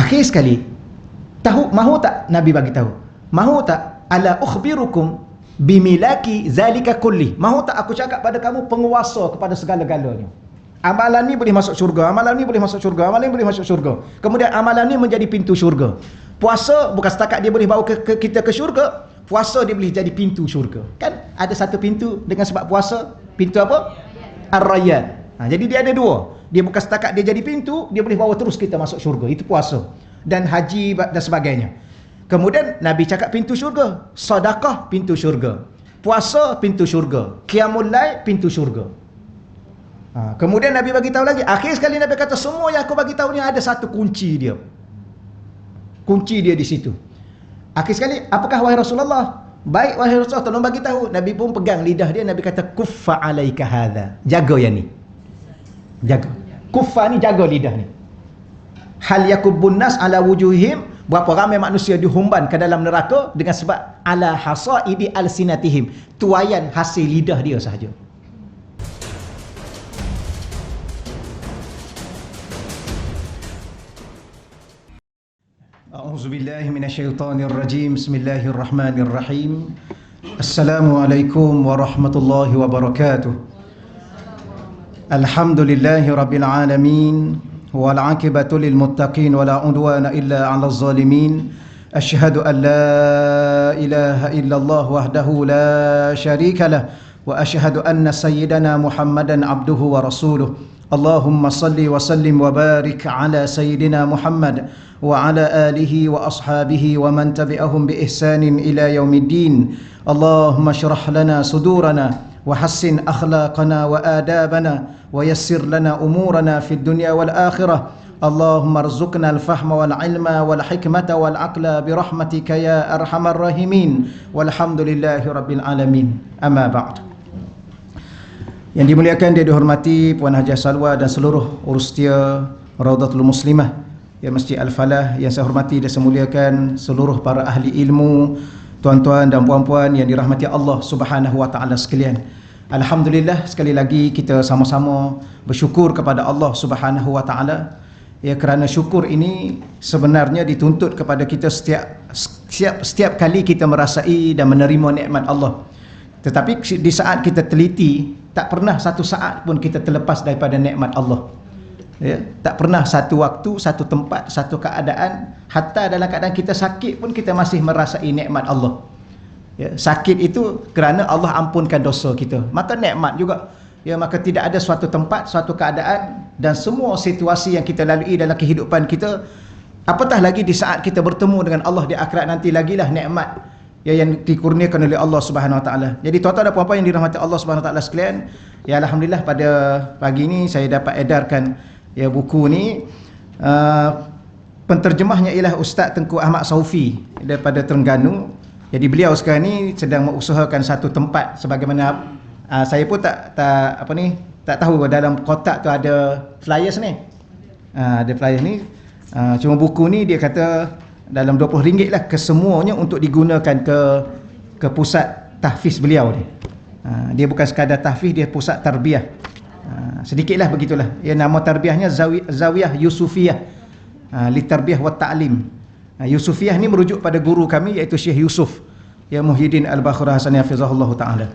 Akhir sekali, mahu tak Nabi bagi tahu? Mahu tak ala ukhbirukum bimilaki zalika kulli? Mahu tak aku cakap pada kamu penguasa kepada segala-galanya? Amalan ni boleh masuk syurga, amalan ni boleh masuk syurga, amalan ni boleh masuk syurga. Kemudian amalan ni menjadi pintu syurga. Puasa bukan setakat dia boleh bawa kita ke syurga, puasa dia boleh jadi pintu syurga. Kan ada satu pintu dengan sebab puasa, pintu apa? Ar-Rayyan. Jadi dia ada dua. Dia bukan setakat dia jadi pintu, dia boleh bawa terus kita masuk syurga. Itu puasa. Dan haji dan sebagainya. Kemudian Nabi cakap pintu syurga. Sedekah pintu syurga. Puasa pintu syurga. Qiyamul Lail pintu syurga. Kemudian Nabi bagi tahu lagi. Akhir sekali Nabi kata semua yang aku bagi tahu ni ada satu kunci dia. Kunci dia di situ. Akhir sekali, apakah wahai Rasulullah? Baik wahai Rasulullah, tolong bagi tahu. Nabi pun pegang lidah dia, Nabi kata kuffa alaika hadha. Jaga yang ni. Jaga. Kuffa ni jaga lidah ni. Hal yakubbun nas ala wujuhim, berapa ramai manusia dihumban ke dalam neraka dengan sebab ala hasaidi alsinatihim, tuaian hasil lidah dia sahaja. A'udzubillahi minasyaitonirrajim. Bismillahirrahmanirrahim. Assalamualaikum warahmatullahi wabarakatuh. Alhamdulillahi rabbil alamin, wal 'aqibatu lil muttaqin, wala 'udwana illa 'alal zalimin. Asyhadu an la ilaha illallah wahdahu la syarika lah, wa asyhadu anna sayyidana Muhammadan abduhu wa rasuluh. Allahumma salli wa sallim wa barik ala sayyidina Muhammad wa ala alihi wa ashabihi wa man tabi'ahum bi ihsanin ila yaumiddin. Allahumma syrah lana sudurana وحسن أخلاقنا وآدابنا ويسر لنا أمورنا في الدنيا والآخرة. اللهم ارزقنا الفهم والعلم والحكمة والعقل برحمتك يا أرحم الراحمين والحمد لله رب العالمين. أما بعد. Yang dimuliakan dan dihormati Puan Hajah Salwa dan seluruh urus setia Raudatul Muslimah ya Masjid Al-Falah, yang saya hormati dan saya muliakan seluruh para ahli ilmu, tuan-tuan dan puan-puan yang dirahmati Allah Subhanahu wa taala sekalian. Alhamdulillah, sekali lagi kita sama-sama bersyukur kepada Allah Subhanahu wa taala. Ya, kerana syukur ini sebenarnya dituntut kepada kita setiap kali kita merasai dan menerima nikmat Allah. Tetapi di saat kita teliti, tak pernah satu saat pun kita terlepas daripada nikmat Allah. Ya, tak pernah satu waktu, satu tempat, satu keadaan, hatta dalam keadaan kita sakit pun kita masih merasai nikmat Allah. Ya, sakit itu kerana Allah ampunkan dosa kita. Maka nikmat juga. Ya, maka tidak ada suatu tempat, suatu keadaan dan semua situasi yang kita lalui dalam kehidupan kita, apatah lagi di saat kita bertemu dengan Allah di akhirat nanti, lagilah nikmat ya yang dikurniakan oleh Allah Subhanahu wa taala. Jadi tuan-tuan dan puan-puan yang dirahmati Allah Subhanahu wa taala sekalian, ya alhamdulillah pada pagi ini saya dapat edarkan ya buku ni. Penterjemahnya ialah Ustaz Tengku Ahmad Saufi daripada Terengganu. Jadi beliau sekarang ni sedang mengusahakan satu tempat, sebagaimana saya pun tak tahu dalam kotak tu ada flyers ni. Ada flyers ni. Cuma buku ni dia kata dalam RM20 lah kesemuanya untuk digunakan ke pusat tahfiz beliau ni. Dia bukan sekadar tahfiz, dia pusat tarbiyah. Sedikitlah begitulah. Ya, nama tarbiyahnya Zawiyah Yusufiyah Litarbiyah wa Ta'lim. Yusufiyah ni merujuk pada guru kami iaitu Syekh Yusuf ya Muhyiddin Al-Bakhrah Hasan hafizahullah taala.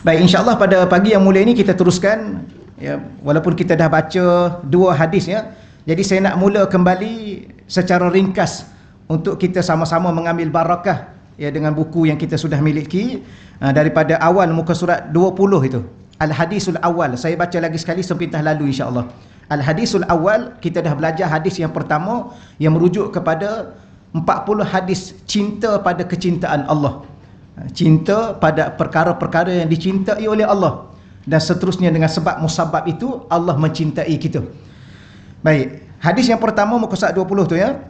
Baik, insya-Allah pada pagi yang mulia ini kita teruskan ya, walaupun kita dah baca dua hadis ya. Jadi saya nak mula kembali secara ringkas untuk kita sama-sama mengambil barakah ya dengan buku yang kita sudah miliki daripada awal muka surat 20 itu. Al-Hadisul Awal. Saya baca lagi sekali sepintas lalu insya-Allah. Al-Hadisul Awal, kita dah belajar hadis yang pertama yang merujuk kepada 40 hadis cinta pada kecintaan Allah. Cinta pada perkara-perkara yang dicintai oleh Allah. Dan seterusnya dengan sebab musabab itu Allah mencintai kita. Baik, hadis yang pertama muka surat 20 tu ya.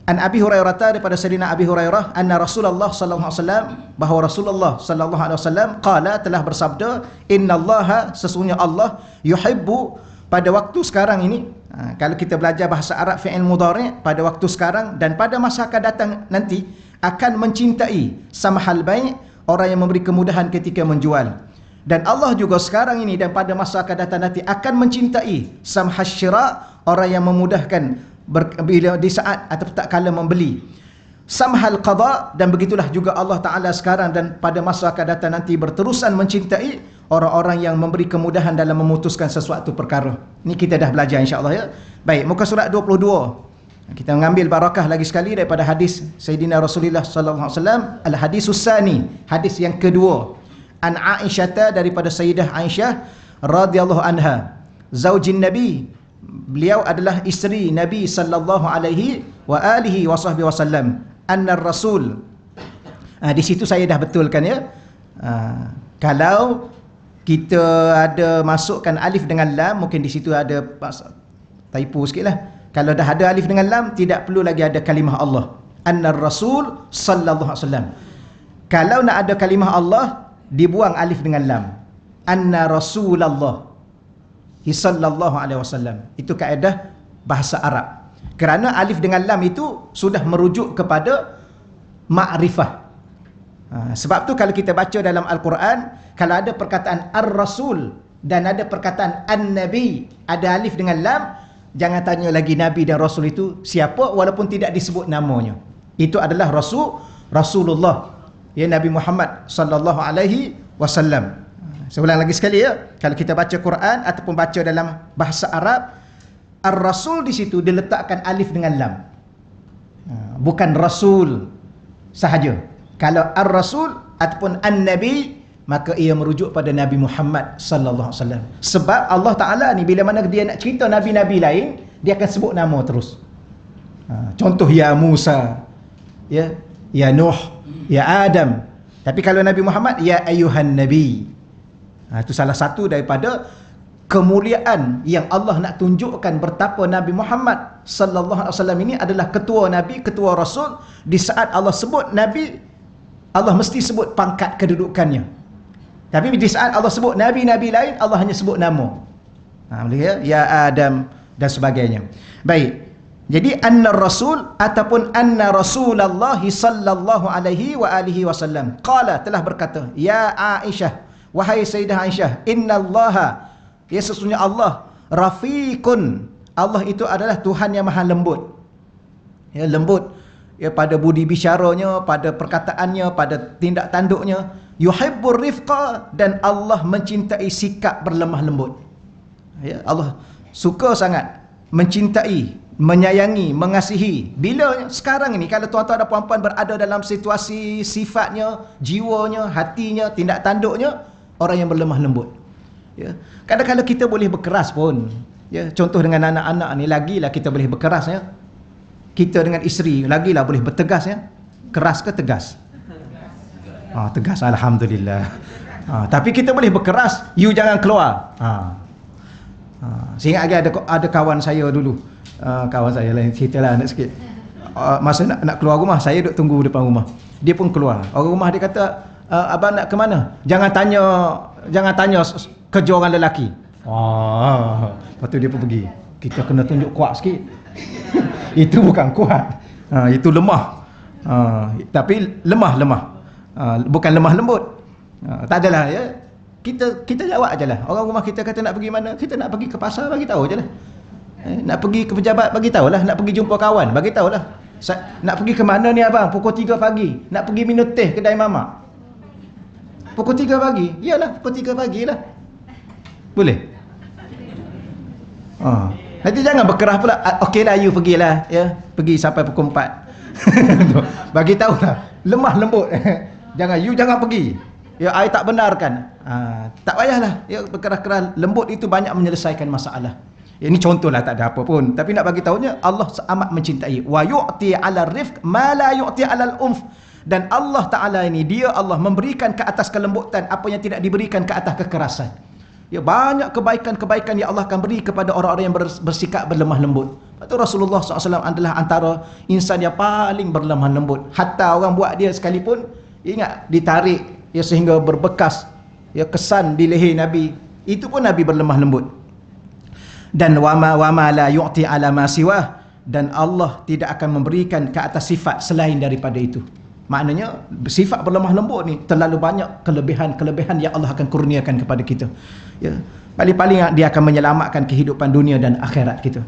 An Abi Hurairah, daripada Sayyidina Abi Hurairah, anna Rasulullah sallallahu alaihi wasallam, bahawa Rasulullah sallallahu alaihi wasallam qala, telah bersabda, innallaha, sesungguhnya Allah, yuhibbu, pada waktu sekarang ini, kalau kita belajar bahasa Arab fi'il mudhari', pada waktu sekarang dan pada masa akan datang nanti, akan mencintai samahal bai', orang yang memberi kemudahan ketika menjual. Dan Allah juga sekarang ini dan pada masa akan datang nanti akan mencintai samhasyira', orang yang memudahkan bila di saat atau tak kala membeli. Samhal qada, dan begitulah juga Allah Ta'ala sekarang dan pada masa akan datang nanti berterusan mencintai orang-orang yang memberi kemudahan dalam memutuskan sesuatu perkara. Ini kita dah belajar insya-Allah ya. Baik, muka surat 22. Kita mengambil barakah lagi sekali daripada hadis Sayyidina Rasulullah sallallahu alaihi wasallam, al-hadisus sani, hadis yang kedua. An Aisyah, daripada Sayyidah Aisyah radhiyallahu anha, zaujin Nabi, beliau adalah isteri Nabi sallallahu alaihi wa alihi wasallam. Anna Rasul, di situ saya dah betulkan ya. Kalau kita ada masukkan alif dengan lam, mungkin di situ ada typo sikit lah. Kalau dah ada alif dengan lam, tidak perlu lagi ada kalimah Allah. Anna Rasul sallallahu alaihi wasallam. Kalau nak ada kalimah Allah, dibuang alif dengan lam. Anna Rasulullah sallallahu alaihi wasallam. Itu kaedah bahasa Arab. Kerana alif dengan lam itu sudah merujuk kepada ma'rifah. Sebab tu kalau kita baca dalam Al-Quran, kalau ada perkataan Ar-Rasul dan ada perkataan An-Nabi, ada alif dengan lam, jangan tanya lagi Nabi dan Rasul itu siapa, walaupun tidak disebut namanya. Itu adalah Rasulullah, ya, Nabi Muhammad sallallahu alaihi wasallam. Saya ulang lagi sekali ya. Kalau kita baca Quran ataupun baca dalam bahasa Arab, Ar-Rasul di situ diletakkan alif dengan lam. Bukan Rasul sahaja. Kalau Ar-Rasul ataupun An-Nabi, maka ia merujuk pada Nabi Muhammad sallallahu alaihi wasallam. Sebab Allah Taala ni bila mana dia nak cerita nabi-nabi lain, dia akan sebut nama terus. Contoh ya Musa, ya Nuh, ya Adam. Tapi kalau Nabi Muhammad, ya ayyuhan nabi. Itu salah satu daripada kemuliaan yang Allah nak tunjukkan betapa Nabi Muhammad sallallahu alaihi wasallam ini adalah ketua nabi, ketua rasul. Di saat Allah sebut nabi, Allah mesti sebut pangkat kedudukannya. Tapi di saat Allah sebut nabi-nabi lain, Allah hanya sebut nama. Ya Adam dan sebagainya. Baik. Jadi anna rasul ataupun anna Rasulullah sallallahu alaihi wa alihi wasallam qala, telah berkata, ya Aisyah, wahai Sayyidah Aisyah, innallaha, ya sesungguhnya Allah, rafiqun, Allah itu adalah Tuhan yang maha lembut. Ya, lembut ya, pada budi bicaranya, pada perkataannya, pada tindak tanduknya. Yuhibbur rifqa, dan Allah mencintai sikap berlemah lembut. Ya, Allah suka sangat mencintai, menyayangi, mengasihi. Bila sekarang ini, kalau tuan-tuan dan puan-puan berada dalam situasi sifatnya, jiwanya, hatinya, tindak tanduknya orang yang berlemah lembut. Ya, kadang-kadang kita boleh berkeras pun. Ya, contoh dengan anak-anak ni, lagilah kita boleh berkeras ya. Kita dengan isteri lagilah boleh bertegas ya. Keras ke tegas? Tegas, alhamdulillah. Tapi kita boleh berkeras, you jangan keluar. Saya ingat ada kawan saya dulu. Kawan saya lain ceritalah nak sikit. Masa nak keluar rumah, saya duduk tunggu depan rumah. Dia pun keluar. Orang rumah dia kata, abang nak ke mana? Jangan tanya kerja orang lelaki. Lepas tu dia pun pergi. Kita kena tunjuk kuat sikit. Itu bukan kuat. Itu lemah. Tapi lemah. Bukan lemah lembut. Tak adalah ya. Kita jawab ajalah. Orang rumah kita kata nak pergi mana? Kita nak pergi ke pasar, bagi tahu ajalah. Nak pergi ke pejabat, bagi tahulah. Nak pergi jumpa kawan, bagi tahulah. Nak pergi ke mana ni abang? Pukul 3 pagi. Nak pergi minum teh kedai mamak. Pukul 3 pagi. Iyalah, pukul 3 pagi lah. Boleh? Nanti jangan berkerah pula. Okeylah, you pergilah ya. Pergi sampai pukul 4. Bagi tahulah. Lemah lembut. Jangan pergi. Ya, I tak benarkan. Tak payahlah. Ya, berkerah-kerah lembut itu banyak menyelesaikan masalah. Ya, ini contohlah, tak ada apa pun. Tapi nak bagi tahunya, Allah amat mencintai. Wa yu'ti 'ala rifq ma la yu'ti 'ala al-unf. Dan Allah Ta'ala ini, dia Allah memberikan ke atas kelembutan apa yang tidak diberikan ke atas kekerasan. Ya, banyak kebaikan-kebaikan yang Allah akan beri kepada orang-orang yang bersikap berlemah lembut. Lepas tu Rasulullah SAW adalah antara insan yang paling berlemah lembut. Hatta orang buat dia sekalipun, ingat, ditarik ya, sehingga berbekas ya, kesan di leher Nabi. Itu pun Nabi berlemah lembut. Dan wama la yu'ti ala ma siwah, dan Allah tidak akan memberikan ke atas sifat selain daripada itu. Maknanya sifat berlemah lembut ni terlalu banyak kelebihan-kelebihan yang Allah akan kurniakan kepada kita. Ya, paling-paling dia akan menyelamatkan kehidupan dunia dan akhirat kita.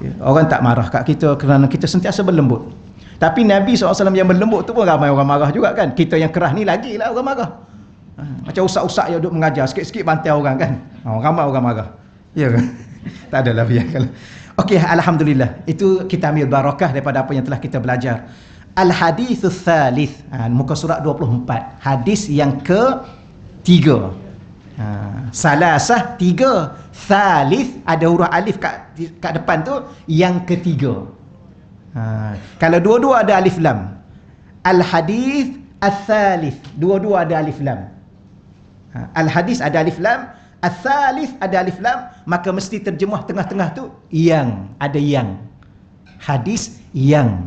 Ya, orang tak marah kat kita kerana kita sentiasa berlembut. Tapi Nabi SAW yang berlembut tu pun ramai orang marah juga kan. Kita yang keras ni lagilah orang marah. Macam ustaz-ustaz yang duduk mengajar, sikit-sikit bantai orang kan. Ramai orang marah. Ya kan? Tak adalah biar kalau. Okey, alhamdulillah. Itu kita ambil barakah daripada apa yang telah kita belajar. Al-hadithus tsalits, muka surat 24. Hadis yang ke-3. Salasah 3, tsalits ada huruf alif kat depan tu, yang ketiga. Kalau dua-dua ada alif lam. Al-hadits ats-tsalits, dua-dua ada alif lam. Al-hadis ada alif lam, ats-tsalits ada alif lam, maka mesti terjemah tengah-tengah tu yang, ada yang. Hadis yang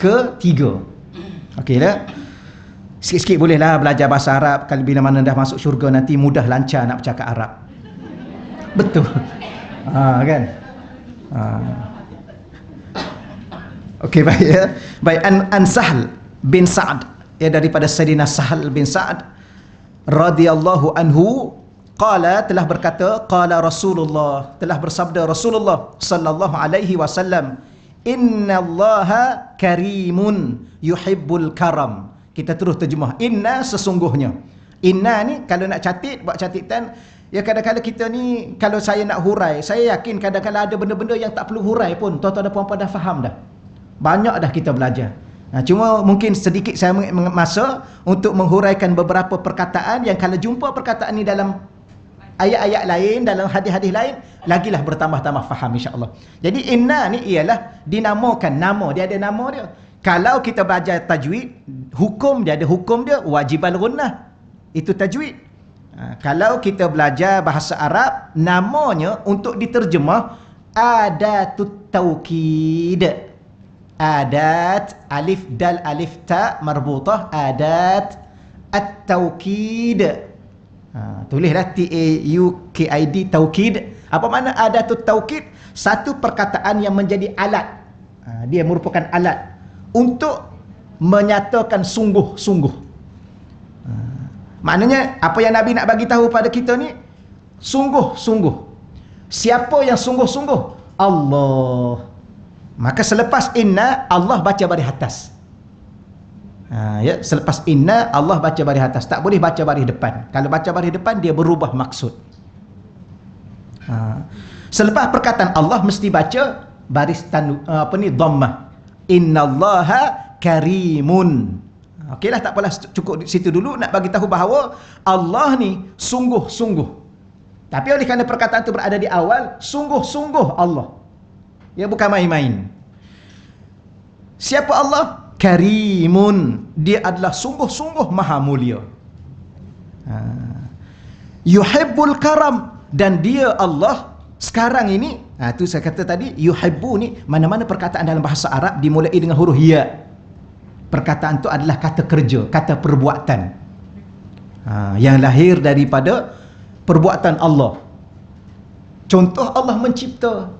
ketiga. Okeylah. Sikit-sikit bolehlah belajar bahasa Arab. Kalau bila mana dah masuk syurga nanti mudah lancar nak bercakap Arab. Betul. Kan? Okey, baik ya. Baik, an Sahl bin Sa'ad, ya, daripada Sayyidina Sahl bin Sa'ad radhiyallahu anhu, qala, telah berkata, qala Rasulullah, telah bersabda Rasulullah sallallahu alaihi wasallam, innallaha karimun yuhibbul karam. Kita terus terjemah, inna, sesungguhnya. Inna ni kalau nak catit, buat catitan, ya, kadang-kadang kita ni kalau saya nak hurai, saya yakin kadang-kadang ada benda-benda yang tak perlu hurai pun tuan-tuan dan puan-puan dah faham dah. Banyak dah kita belajar. Cuma mungkin sedikit saya mengambil masa untuk menghuraikan beberapa perkataan yang kalau jumpa perkataan ni dalam ayat-ayat lain, dalam hadis-hadis lain, lagilah bertambah-tambah faham insya-Allah. Jadi inna ni ialah dinamakan, nama dia ada nama dia. Kalau kita belajar tajwid, hukum dia ada hukum dia, wajib al-gunnah. Itu tajwid. Kalau kita belajar bahasa Arab, namanya untuk diterjemah adatut taukid. Adat, alif dal alif ta marbutah, adat at-taukid. Tulislah T-A-U-K-I-D, taukid. Apa makna adatut taukid? Satu perkataan yang menjadi alat. Dia merupakan alat untuk menyatakan sungguh-sungguh. Maknanya apa yang Nabi nak bagi tahu pada kita ni sungguh-sungguh. Siapa yang sungguh-sungguh? Allah. Maka selepas inna, Allah baca baris atas. Ya, selepas inna, Allah baca baris atas. Tak boleh baca baris depan. Kalau baca baris depan, dia berubah maksud. Selepas perkataan Allah, mesti baca baris dhammah. Innallaha karimun. Okeylah, tak apalah, cukup di situ dulu nak bagi tahu bahawa Allah ni sungguh-sungguh. Tapi oleh kerana perkataan itu berada di awal, sungguh-sungguh Allah. Ya, bukan main-main. Siapa Allah? Karimun. Dia adalah sungguh-sungguh maha mulia. Yuhibbul karam. Dan dia Allah sekarang ini, tu saya kata tadi, yuhibbu ni, mana-mana perkataan dalam bahasa Arab dimulai dengan huruf ya. Perkataan tu adalah kata kerja, kata perbuatan. Yang lahir daripada perbuatan Allah. Contoh, Allah mencipta,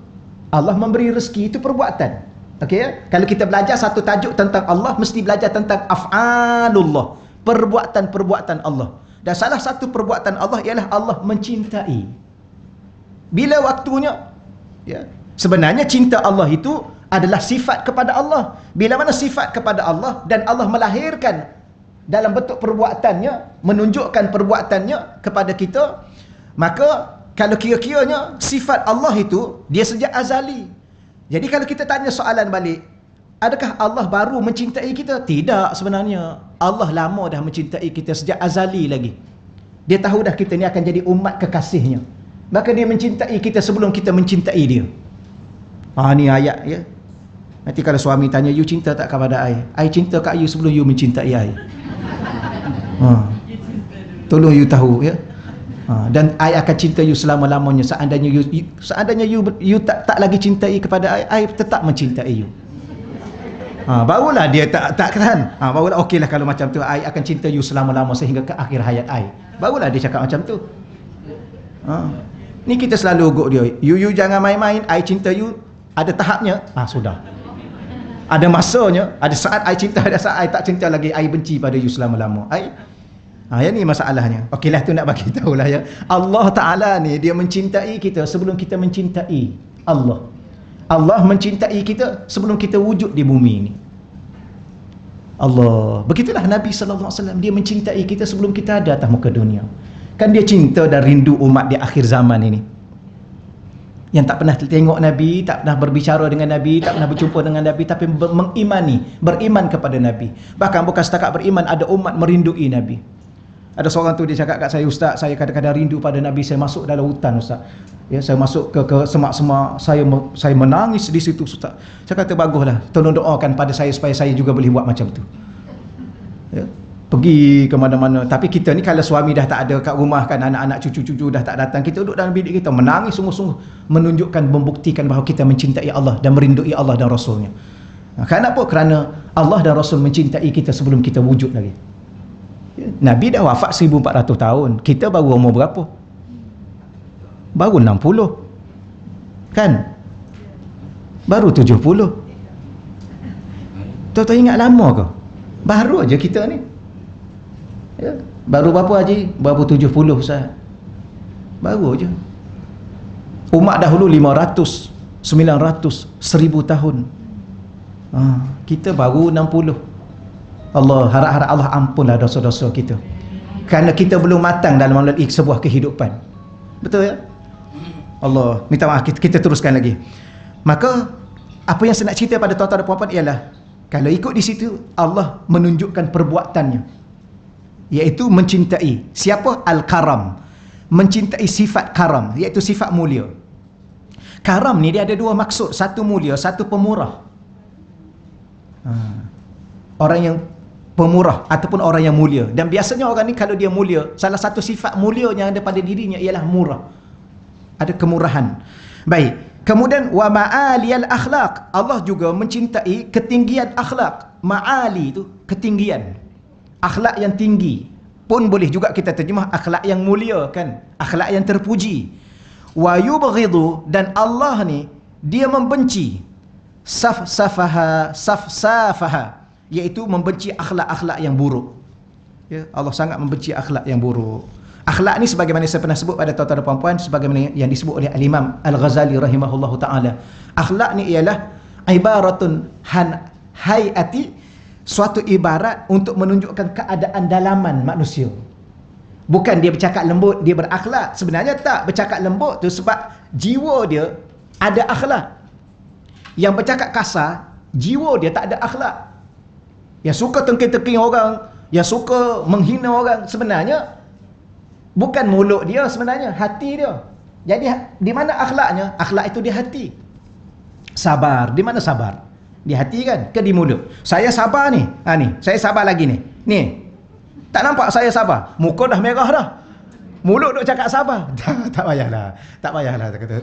Allah memberi rezeki, itu perbuatan. Okey ya? Kalau kita belajar satu tajuk tentang Allah, mesti belajar tentang af'alullah, perbuatan-perbuatan Allah. Dan salah satu perbuatan Allah ialah Allah mencintai. Bila waktunya, ya, sebenarnya cinta Allah itu adalah sifat kepada Allah. Bila mana sifat kepada Allah dan Allah melahirkan dalam bentuk perbuatannya, menunjukkan perbuatannya kepada kita, maka kalau kira-kiranya sifat Allah itu dia sejak azali. Jadi kalau kita tanya soalan balik, adakah Allah baru mencintai kita? Tidak sebenarnya. Allah lama dah mencintai kita sejak azali lagi. Dia tahu dah kita ni akan jadi umat kekasihnya. Maka dia mencintai kita sebelum kita mencintai dia. Ni ayat ya. Nanti kalau suami tanya, you cinta tak kepada I cinta kat you sebelum you mencintai I. Tolong you tahu ya. Dan I akan cinta you selama-lamanya. Seandainya you tak lagi cintai kepada I tetap mencintai you. Barulah dia tak kan. Barulah okeylah kalau macam tu, I akan cinta you selama-lama sehingga ke akhir hayat I. Barulah dia cakap macam tu. Ni kita selalu ugut dia. You jangan main-main, I cinta you. Ada tahapnya. Sudah. Ada masanya, ada saat I cinta, ada saat I tak cinta lagi, I benci pada you selama-lama. Yang ni masalahnya. Okeylah, tu nak bagi tahulah ya. Allah Ta'ala ni dia mencintai kita sebelum kita mencintai Allah. Allah mencintai kita sebelum kita wujud di bumi ini. Allah, begitulah Nabi SAW, dia mencintai kita sebelum kita ada atas muka dunia. Kan dia cinta dan rindu umat di akhir zaman ini, yang tak pernah tengok Nabi, tak pernah berbicara dengan Nabi, tak pernah berjumpa dengan Nabi, tapi beriman kepada Nabi. Bahkan bukan setakat beriman, ada umat merindui Nabi. Ada seorang tu dia cakap kat saya, "Ustaz, saya kadang-kadang rindu pada Nabi, saya masuk dalam hutan Ustaz. Ya, saya masuk ke semak-semak, saya menangis di situ Ustaz." Saya kata, "Baguslah, tolong doakan pada saya supaya saya juga boleh buat macam tu." Ya, pergi ke mana-mana. Tapi kita ni kalau suami dah tak ada kat rumah kan, anak-anak cucu-cucu dah tak datang, kita duduk dalam bilik kita menangis sungguh-sungguh, menunjukkan, membuktikan bahawa kita mencintai Allah dan merindui Allah dan Rasulnya. Kenapa? Kerana Allah dan Rasul mencintai kita sebelum kita wujud lagi. Nabi dah wafat 1400 tahun. Kita baru umur berapa? Baru 60. Kan? Baru 70. Tuan-tuan ingat lama ke? Baru aja kita ni. Ya, baru berapa Haji? Baru 70 Ustaz. Baru aja. Umat dahulu 500, 900, 1000 tahun. Kita baru 60. Allah, harap-harap Allah ampunlah dosa-dosa kita, kerana kita belum matang dalam melalui sebuah kehidupan. Betul ya? Allah, minta maaf, kita teruskan lagi. Maka apa yang saya nak cerita pada tuan-tuan dan puan-puan ialah, kalau ikut di situ Allah menunjukkan perbuatannya, iaitu mencintai siapa? Al-Karam, mencintai sifat karam, iaitu sifat mulia. Karam ni dia ada dua maksud, satu mulia, satu pemurah. Orang yang pemurah ataupun orang yang mulia. Dan biasanya orang ni kalau dia mulia, salah satu sifat mulia yang ada pada dirinya ialah murah. Ada kemurahan. Baik. Kemudian wa ma'aliyal akhlaq. Allah juga mencintai ketinggian akhlak. Ma'ali itu ketinggian. Akhlak yang tinggi. Pun boleh juga kita terjemah akhlak yang mulia kan. Akhlak yang terpuji. Wa yubghidu, dan Allah ni dia membenci safsafaha, iaitu membenci akhlak-akhlak yang buruk. Ya, Allah sangat membenci akhlak yang buruk. Akhlak ni sebagaimana saya pernah sebut pada tuan-tuan dan puan-puan, sebagaimana yang disebut oleh Al-Imam Al-Ghazali rahimahullahu taala. Akhlak ni ialah ibaratun hayati, suatu ibarat untuk menunjukkan keadaan dalaman manusia. Bukan dia bercakap lembut, dia berakhlak. Sebenarnya tak, bercakap lembut tu sebab jiwa dia ada akhlak. Yang bercakap kasar, jiwa dia tak ada akhlak. Yang suka tengking-tengking orang, yang suka menghina orang, sebenarnya bukan mulut dia, sebenarnya hati dia. Jadi di mana akhlaknya? Akhlak itu di hati. Sabar, di mana sabar? Di hati kan? Ke di mulut? Saya sabar ni. Ni, saya sabar lagi ni. Ni. Tak nampak saya sabar? Muka dah merah dah. Mulut duk cakap sabar. Tak payahlah. Tak payahlah, tak kata.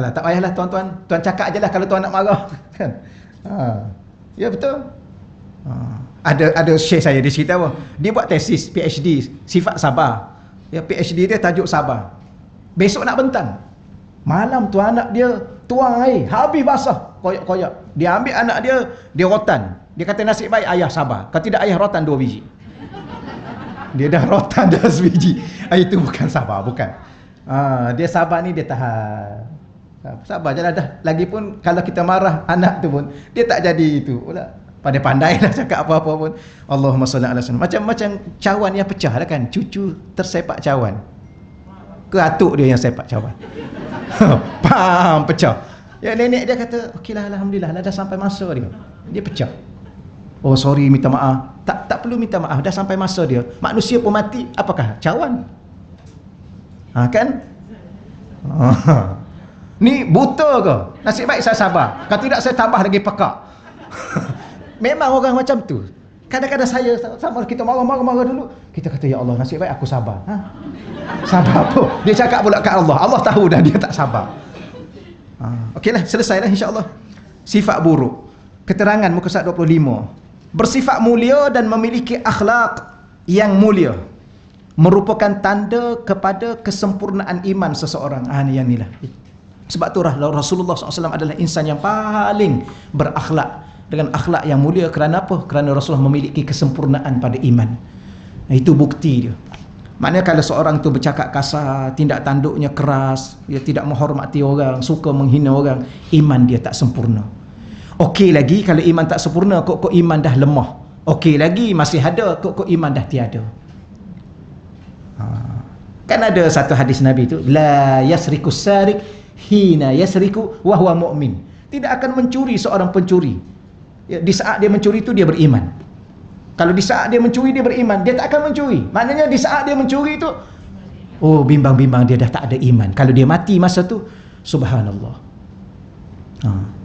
Tak payahlah tuan-tuan. Tuan cakap ajalah kalau tuan nak marah. Kan? Ya betul. Ada syekh saya, dia cerita apa? Dia buat tesis PhD sifat sabar. Ya, PhD dia tajuk sabar. Besok nak bentang. Malam tu anak dia tuang air, habis basah, koyak-koyak. Dia ambil anak dia rotan. Dia kata nasib baik ayah sabar. Kalau tidak ayah rotan 2 biji. Dia dah rotan dah sebiji. Itu bukan sabar, bukan. Dia sabar ni dia tahan. Sabar je lah dah. Lagipun kalau kita marah anak tu pun, dia tak jadi itu pula. Pandai-pandai lah cakap apa-apa pun. Allahumma salli ala sallam. Macam cawan yang pecah lah kan. Cucu tersepak cawan. Ke atuk dia yang sepak cawan. Pam, pecah. Ya, nenek dia kata, okeylah, alhamdulillah lah, dah sampai masa dia. Dia pecah. Oh sorry, minta maaf. Tak perlu minta maaf, dah sampai masa dia. Manusia pun mati, apakah? Cawan. Kan? Ni buta ke? Nasib baik saya sabar. Kalau tidak saya tambah lagi pekak. Memang orang macam tu. Kadang-kadang saya sama kita marah dulu, kita kata ya Allah, nasib baik aku sabar. Sabar apa? Dia cakap pula kat Allah. Allah tahu dah dia tak sabar. Okeylah, selesailah insya-Allah. Sifat buruk. Keterangan muka surat 25. Bersifat mulia dan memiliki akhlak yang mulia merupakan tanda kepada kesempurnaan iman seseorang. Ni yang inilah. Sebab tu Rasulullah SAW adalah insan yang paling berakhlak, dengan akhlak yang mulia. Kerana apa? Kerana Rasulullah memiliki kesempurnaan pada iman. Itu bukti dia. Maknanya kalau seorang tu bercakap kasar, tindak tanduknya keras, dia tidak menghormati orang, suka menghina orang, iman dia tak sempurna. Okey lagi kalau iman tak sempurna, kok iman dah lemah. Okey lagi masih ada, kok iman dah tiada. Kan ada satu hadis Nabi tu, la yasriku sarik hina yasriku wa huwa mu'min. Tidak akan mencuri seorang pencuri. Di saat dia mencuri itu dia beriman. Kalau di saat dia mencuri dia beriman, dia tak akan mencuri. Maknanya di saat dia mencuri itu, oh bimbang-bimbang dia dah tak ada iman. Kalau dia mati masa tu, subhanallah.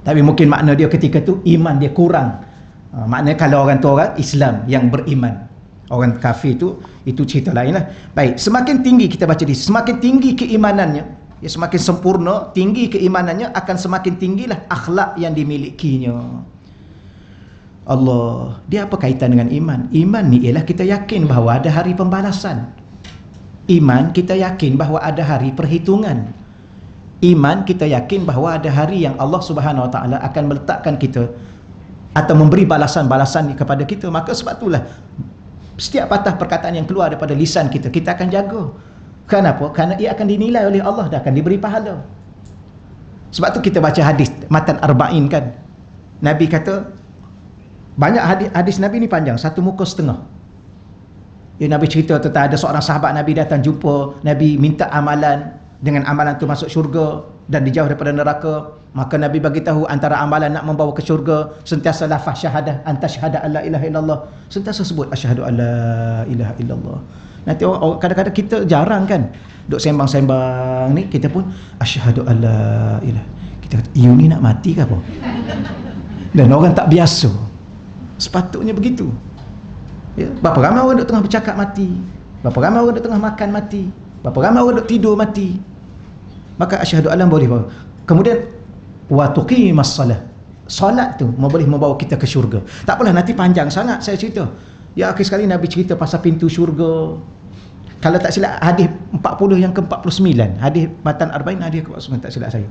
Tapi mungkin makna dia ketika tu iman dia kurang. Maknanya kalau orang tu orang Islam yang beriman. Orang kafir itu cerita lain lah. Baik, semakin tinggi kita baca di, semakin tinggi keimanannya, ya semakin sempurna, tinggi keimanannya, akan semakin tinggilah akhlak yang dimilikinya. Allah, dia apa kaitan dengan iman? Iman ni ialah kita yakin bahawa ada hari pembalasan. Iman kita yakin bahawa ada hari perhitungan. Iman kita yakin bahawa ada hari yang Allah Subhanahu Wa Taala akan meletakkan kita atau memberi balasan-balasan kepada kita. Maka sebab itulah setiap patah perkataan yang keluar daripada lisan kita, kita akan jaga. Kenapa? Kerana ia akan dinilai oleh Allah dan akan diberi pahala. Sebab tu kita baca hadis Matan Arba'in kan. Nabi kata, banyak hadis Nabi ni panjang, satu muka setengah. Ya, Nabi cerita tentang ada seorang sahabat Nabi datang jumpa Nabi, minta amalan, dengan amalan tu masuk syurga dan dijauh daripada neraka. Maka Nabi bagi tahu antara amalan nak membawa ke syurga, sentiasa lafaz syahadah, anta syahada alla ilaha illallah, sentiasa sebut asyhadu alla ilaha illallah. Nanti kadang-kadang kita jarang kan duk sembang-sembang ni, kita pun asyhadu alla ilaha. Kita kata, you ni nak mati ke apa? Dan orang tak biasa. Sepatutnya begitu. Ya, berapa ramai orang duk tengah bercakap mati, berapa ramai orang duk tengah makan mati, berapa ramai orang duk tidur mati. Maka asyhadu alla boleh bawa. Kemudian wa tuqimas salah. Solat tu boleh membawa kita ke syurga. Tak apalah, nanti panjang sangat saya cerita. Ya, akhir sekali Nabi cerita pasal pintu syurga. Kalau tak silap hadis 40 yang ke-49, hadis Matan Arba'in hadis ke-49, tak silap saya.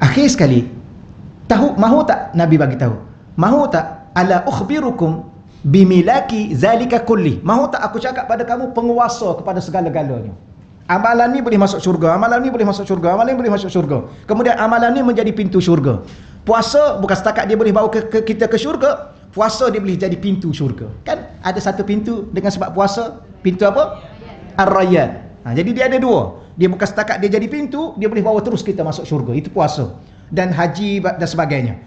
Akhir sekali, mahu tak Nabi bagi tahu? Mahu tak ala ukhbirukum bimilaki zalika kulli? Mahu tak aku cakap pada kamu penguasa kepada segala-galanya? Amalan ni boleh masuk syurga, amalan ni boleh masuk syurga, amalan ni boleh masuk syurga. Kemudian amalan ni menjadi pintu syurga. Puasa bukan setakat dia boleh bawa kita ke syurga, puasa dia boleh jadi pintu syurga. Kan ada satu pintu dengan sebab puasa, pintu apa? Ar-Rayyan. Jadi dia ada dua. Dia bukan setakat dia jadi pintu, dia boleh bawa terus kita masuk syurga. Itu puasa. Dan haji dan sebagainya.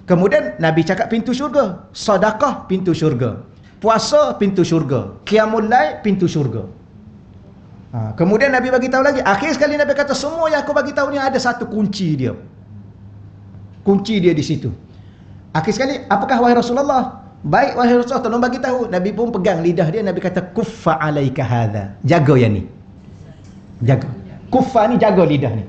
Kemudian Nabi cakap pintu syurga, sedekah pintu syurga, puasa pintu syurga, qiyamul lail pintu syurga. Kemudian Nabi bagi tahu lagi, akhir sekali Nabi kata semua yang aku bagi tahu ni ada satu kunci dia. Kunci dia di situ. Akhir sekali, apakah wahai Rasulullah? Baik wahai Rasulullah, tolong bagi tahu. Nabi pun pegang lidah dia, Nabi kata kuffa alaika hadza. Jaga yang ni. Jaga. Kuffa ni jaga lidah ni.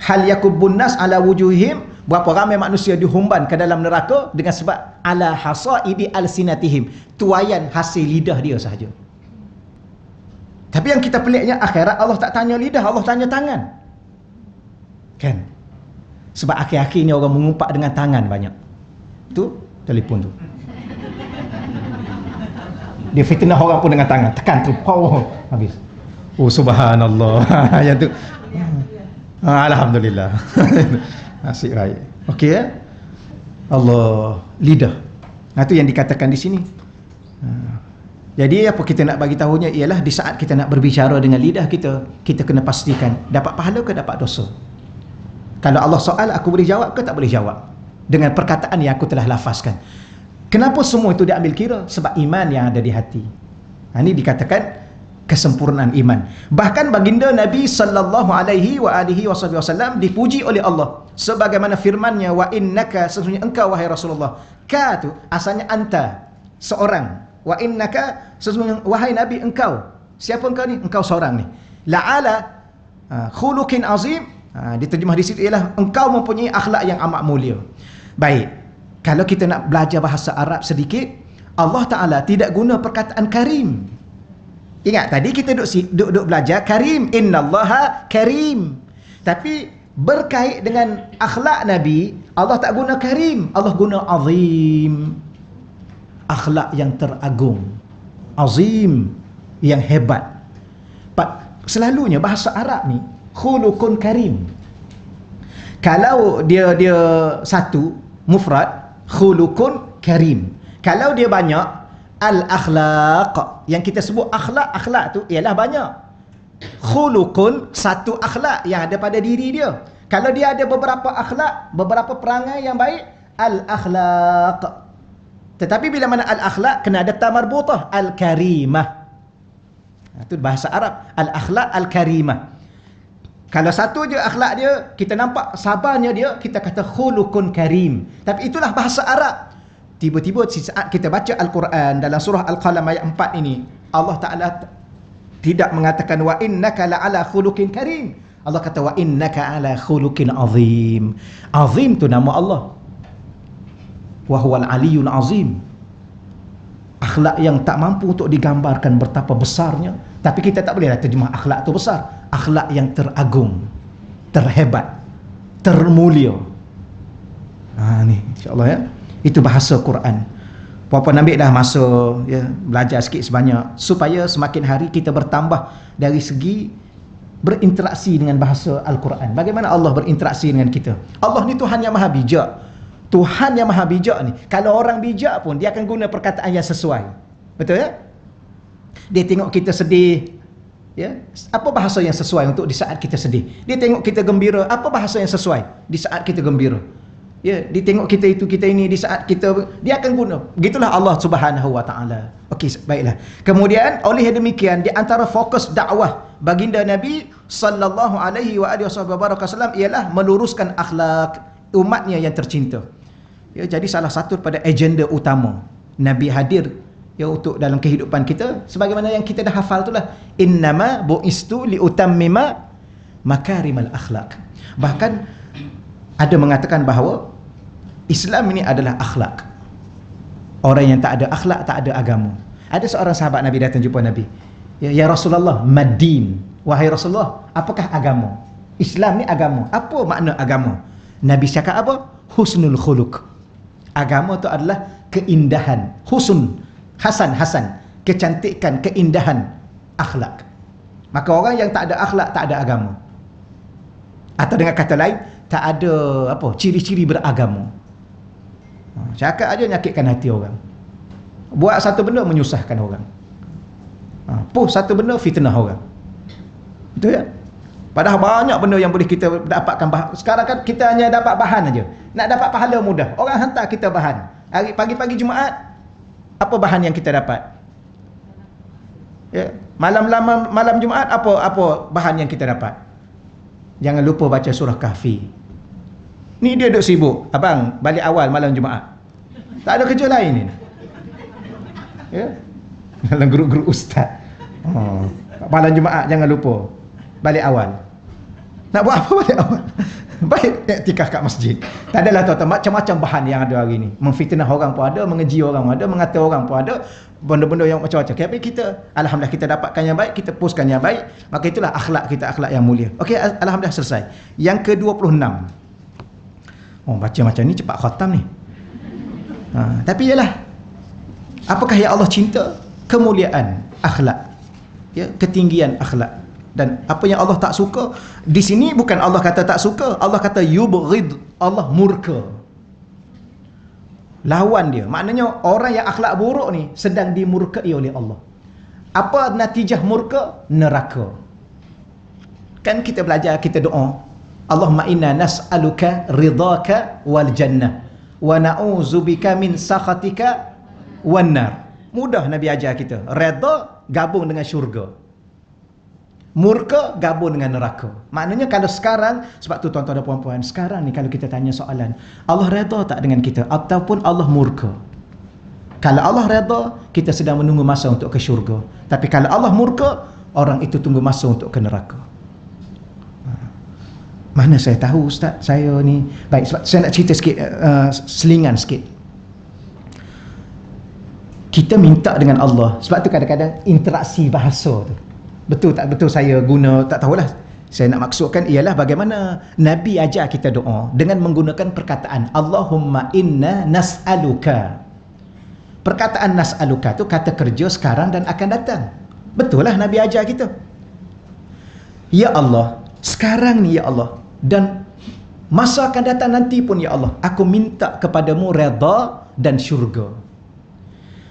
Hal yakubbun nas ala wujuhihim, berapa ramai manusia dihumban ke dalam neraka dengan sebab ala hasaidi alsinatihim, tuaian hasil lidah dia sahaja. Tapi yang kita peliknya, akhirat Allah tak tanya lidah, Allah tanya tangan. Kan? Sebab akhir-akhir ni orang mengumpat dengan tangan banyak. Tu telefon tu. Dia fitnah orang pun dengan tangan, tekan tu, power habis. Oh subhanallah. Yang tu alhamdulillah. Asyik baik. Okey ya? Allah, lidah. Itu yang dikatakan di sini. Jadi apa kita nak bagi tahunya ialah di saat kita nak berbicara dengan lidah kita, kita kena pastikan dapat pahala ke dapat dosa. Kalau Allah soal, aku boleh jawab ke tak boleh jawab dengan perkataan yang aku telah lafazkan. Kenapa semua itu diambil kira? Sebab iman yang ada di hati. Ini dikatakan kesempurnaan iman. Bahkan baginda Nabi sallallahu alaihi wasallam dipuji oleh Allah sebagaimana firman-Nya, wa innaka, sesungguhnya engkau wahai Rasulullah. Ka tu asalnya anta, seorang. Wa innaka, sesungguhnya wahai Nabi engkau. Siapa engkau ni? Engkau seorang ni. La'ala khuluqin azim. Diterjemah di situ ialah engkau mempunyai akhlak yang amat mulia. Baik. Kalau kita nak belajar bahasa Arab sedikit, Allah Ta'ala tidak guna perkataan karim. Ingat tadi kita duduk belajar karim, innallaha karim. Tapi berkait dengan akhlak Nabi, Allah tak guna karim, Allah guna azim. Akhlak yang teragung. Azim. yang hebat. Selalunya bahasa Arab ni khuluqun karim. Kalau dia satu mufrad, khuluqun karim. Kalau dia banyak, al-akhlaq. Yang kita sebut akhlak tu ialah banyak. Khuluqun, satu akhlak yang ada pada diri dia. Kalau dia ada beberapa akhlak, beberapa perangai yang baik, al-akhlaq. Tetapi bila mana al-akhlaq, kena ada ta marbutah, al-karimah. Itu bahasa Arab, al-akhlaq al-karimah. Kalau satu je akhlak dia, kita nampak sabarnya dia, kita kata khuluqun karim. Tapi itulah bahasa Arab. Tiba-tiba saat kita baca Al-Quran dalam surah Al-Qalam ayat 4 ini, Allah Ta'ala tidak mengatakan wa innaka la'ala khuluqin karim. Allah kata wa innaka ala khuluqin azim. Azim tu nama Allah. Wa huwal aliyul azim. Akhlak yang tak mampu untuk digambarkan betapa besarnya. Tapi kita tak bolehlah terjemah akhlak tu besar. Akhlak yang teragung, terhebat, termulia. Ni insya-Allah ya. Itu bahasa Quran. Puan-puan ambil dah masa ya, belajar sikit sebanyak supaya semakin hari kita bertambah dari segi berinteraksi dengan bahasa Al-Quran. Bagaimana Allah berinteraksi dengan kita? Allah ni Tuhan yang maha bijak. Tuhan yang maha bijak ni, kalau orang bijak pun dia akan guna perkataan yang sesuai. Betul ya? Dia tengok kita sedih, ya, apa bahasa yang sesuai untuk di saat kita sedih? Dia tengok kita gembira, apa bahasa yang sesuai di saat kita gembira? Ya, dia tengok kita itu, kita ini di saat kita, dia akan guna. Begitulah Allah Subhanahu wa taala. Okey, baiklah. Kemudian oleh demikian, di antara fokus dakwah baginda Nabi sallallahu alaihi wa alihi wasallam ialah meluruskan akhlak umatnya yang tercinta. Ya, jadi salah satu pada agenda utama Nabi hadir ya untuk dalam kehidupan kita, sebagaimana yang kita dah hafal itulah, innama bu'istu liutammima makarimal akhlak. Bahkan ada mengatakan bahawa Islam ini adalah akhlak. Orang yang tak ada akhlak, tak ada agama. Ada seorang sahabat Nabi datang jumpa Nabi. Ya Rasulullah, madin. Wahai Rasulullah, apakah agama? Islam ni agama. Apa makna agama? Nabi cakap apa? Husnul khuluq. Agama itu adalah keindahan. Hasan, kecantikan, keindahan akhlak. Maka orang yang tak ada akhlak, tak ada agama. Atau dengan kata lain, tak ada apa ciri-ciri beragama. Cakap aja nyakitkan hati orang. Buat satu benda menyusahkan orang. Satu benda fitnah orang. Betul ya? Padahal banyak benda yang boleh kita dapatkan. Sekarang kan kita hanya dapat bahan aja. Nak dapat pahala mudah. Orang hantar kita bahan. Hari pagi-pagi Jumaat, apa bahan yang kita dapat? Ya, malam Jumaat apa bahan yang kita dapat? Jangan lupa baca surah Kahfi. Ni dia duduk sibuk. Abang, balik awal malam Jumaat. Tak ada kerja lain ni. Ya. Dalam grup-grup ustaz. Malam Jumaat jangan lupa balik awal. Nak buat apa balik awal? Baik iktikaf kat masjid. Tak adalah tuan-tuan, macam-macam bahan yang ada hari ni. Memfitnah orang pun ada, mengeji orang pun ada, mengata orang pun ada, benda-benda yang macam-macam. Tapi kita, alhamdulillah kita dapatkan yang baik, kita postkan yang baik, maka itulah akhlak kita, akhlak yang mulia. Okey, alhamdulillah selesai. Yang ke-26. Baca macam ni cepat khatam ni. Tapi ialah, apakah yang Allah cinta? Kemuliaan akhlak. Ya, ketinggian akhlak. Dan apa yang Allah tak suka, di sini bukan Allah kata tak suka, Allah kata yubghid, Allah murka. Lawan dia. Maknanya orang yang akhlak buruk ni sedang dimurkai oleh Allah. Apa natijah murka? Neraka. Kan kita belajar, kita doa, Allahumma inna nas'aluka ridhaka wal jannah wa na'udzubika min sakhatika wan nar. Mudah Nabi ajar kita. Redha gabung dengan syurga. Murka gabung dengan neraka. Maknanya kalau sekarang, sebab tu tuan-tuan dan puan-puan, sekarang ni kalau kita tanya soalan, Allah redha tak dengan kita ataupun Allah murka? Kalau Allah redha, kita sedang menunggu masa untuk ke syurga. Tapi kalau Allah murka, orang itu tunggu masa untuk ke neraka. Mana saya tahu Ustaz, saya ni baik, sebab saya nak cerita sikit, selingan sikit. Kita minta dengan Allah, sebab tu kadang-kadang interaksi bahasa tu, betul tak betul saya guna, tak tahulah. Saya nak maksudkan ialah bagaimana Nabi ajar kita doa dengan menggunakan perkataan Allahumma inna nas'aluka. Perkataan nas'aluka tu kata kerja sekarang dan akan datang. Betul lah Nabi ajar kita. Ya Allah, sekarang ni ya Allah, dan masa akan datang nanti pun ya Allah, aku minta kepadamu redha dan syurga.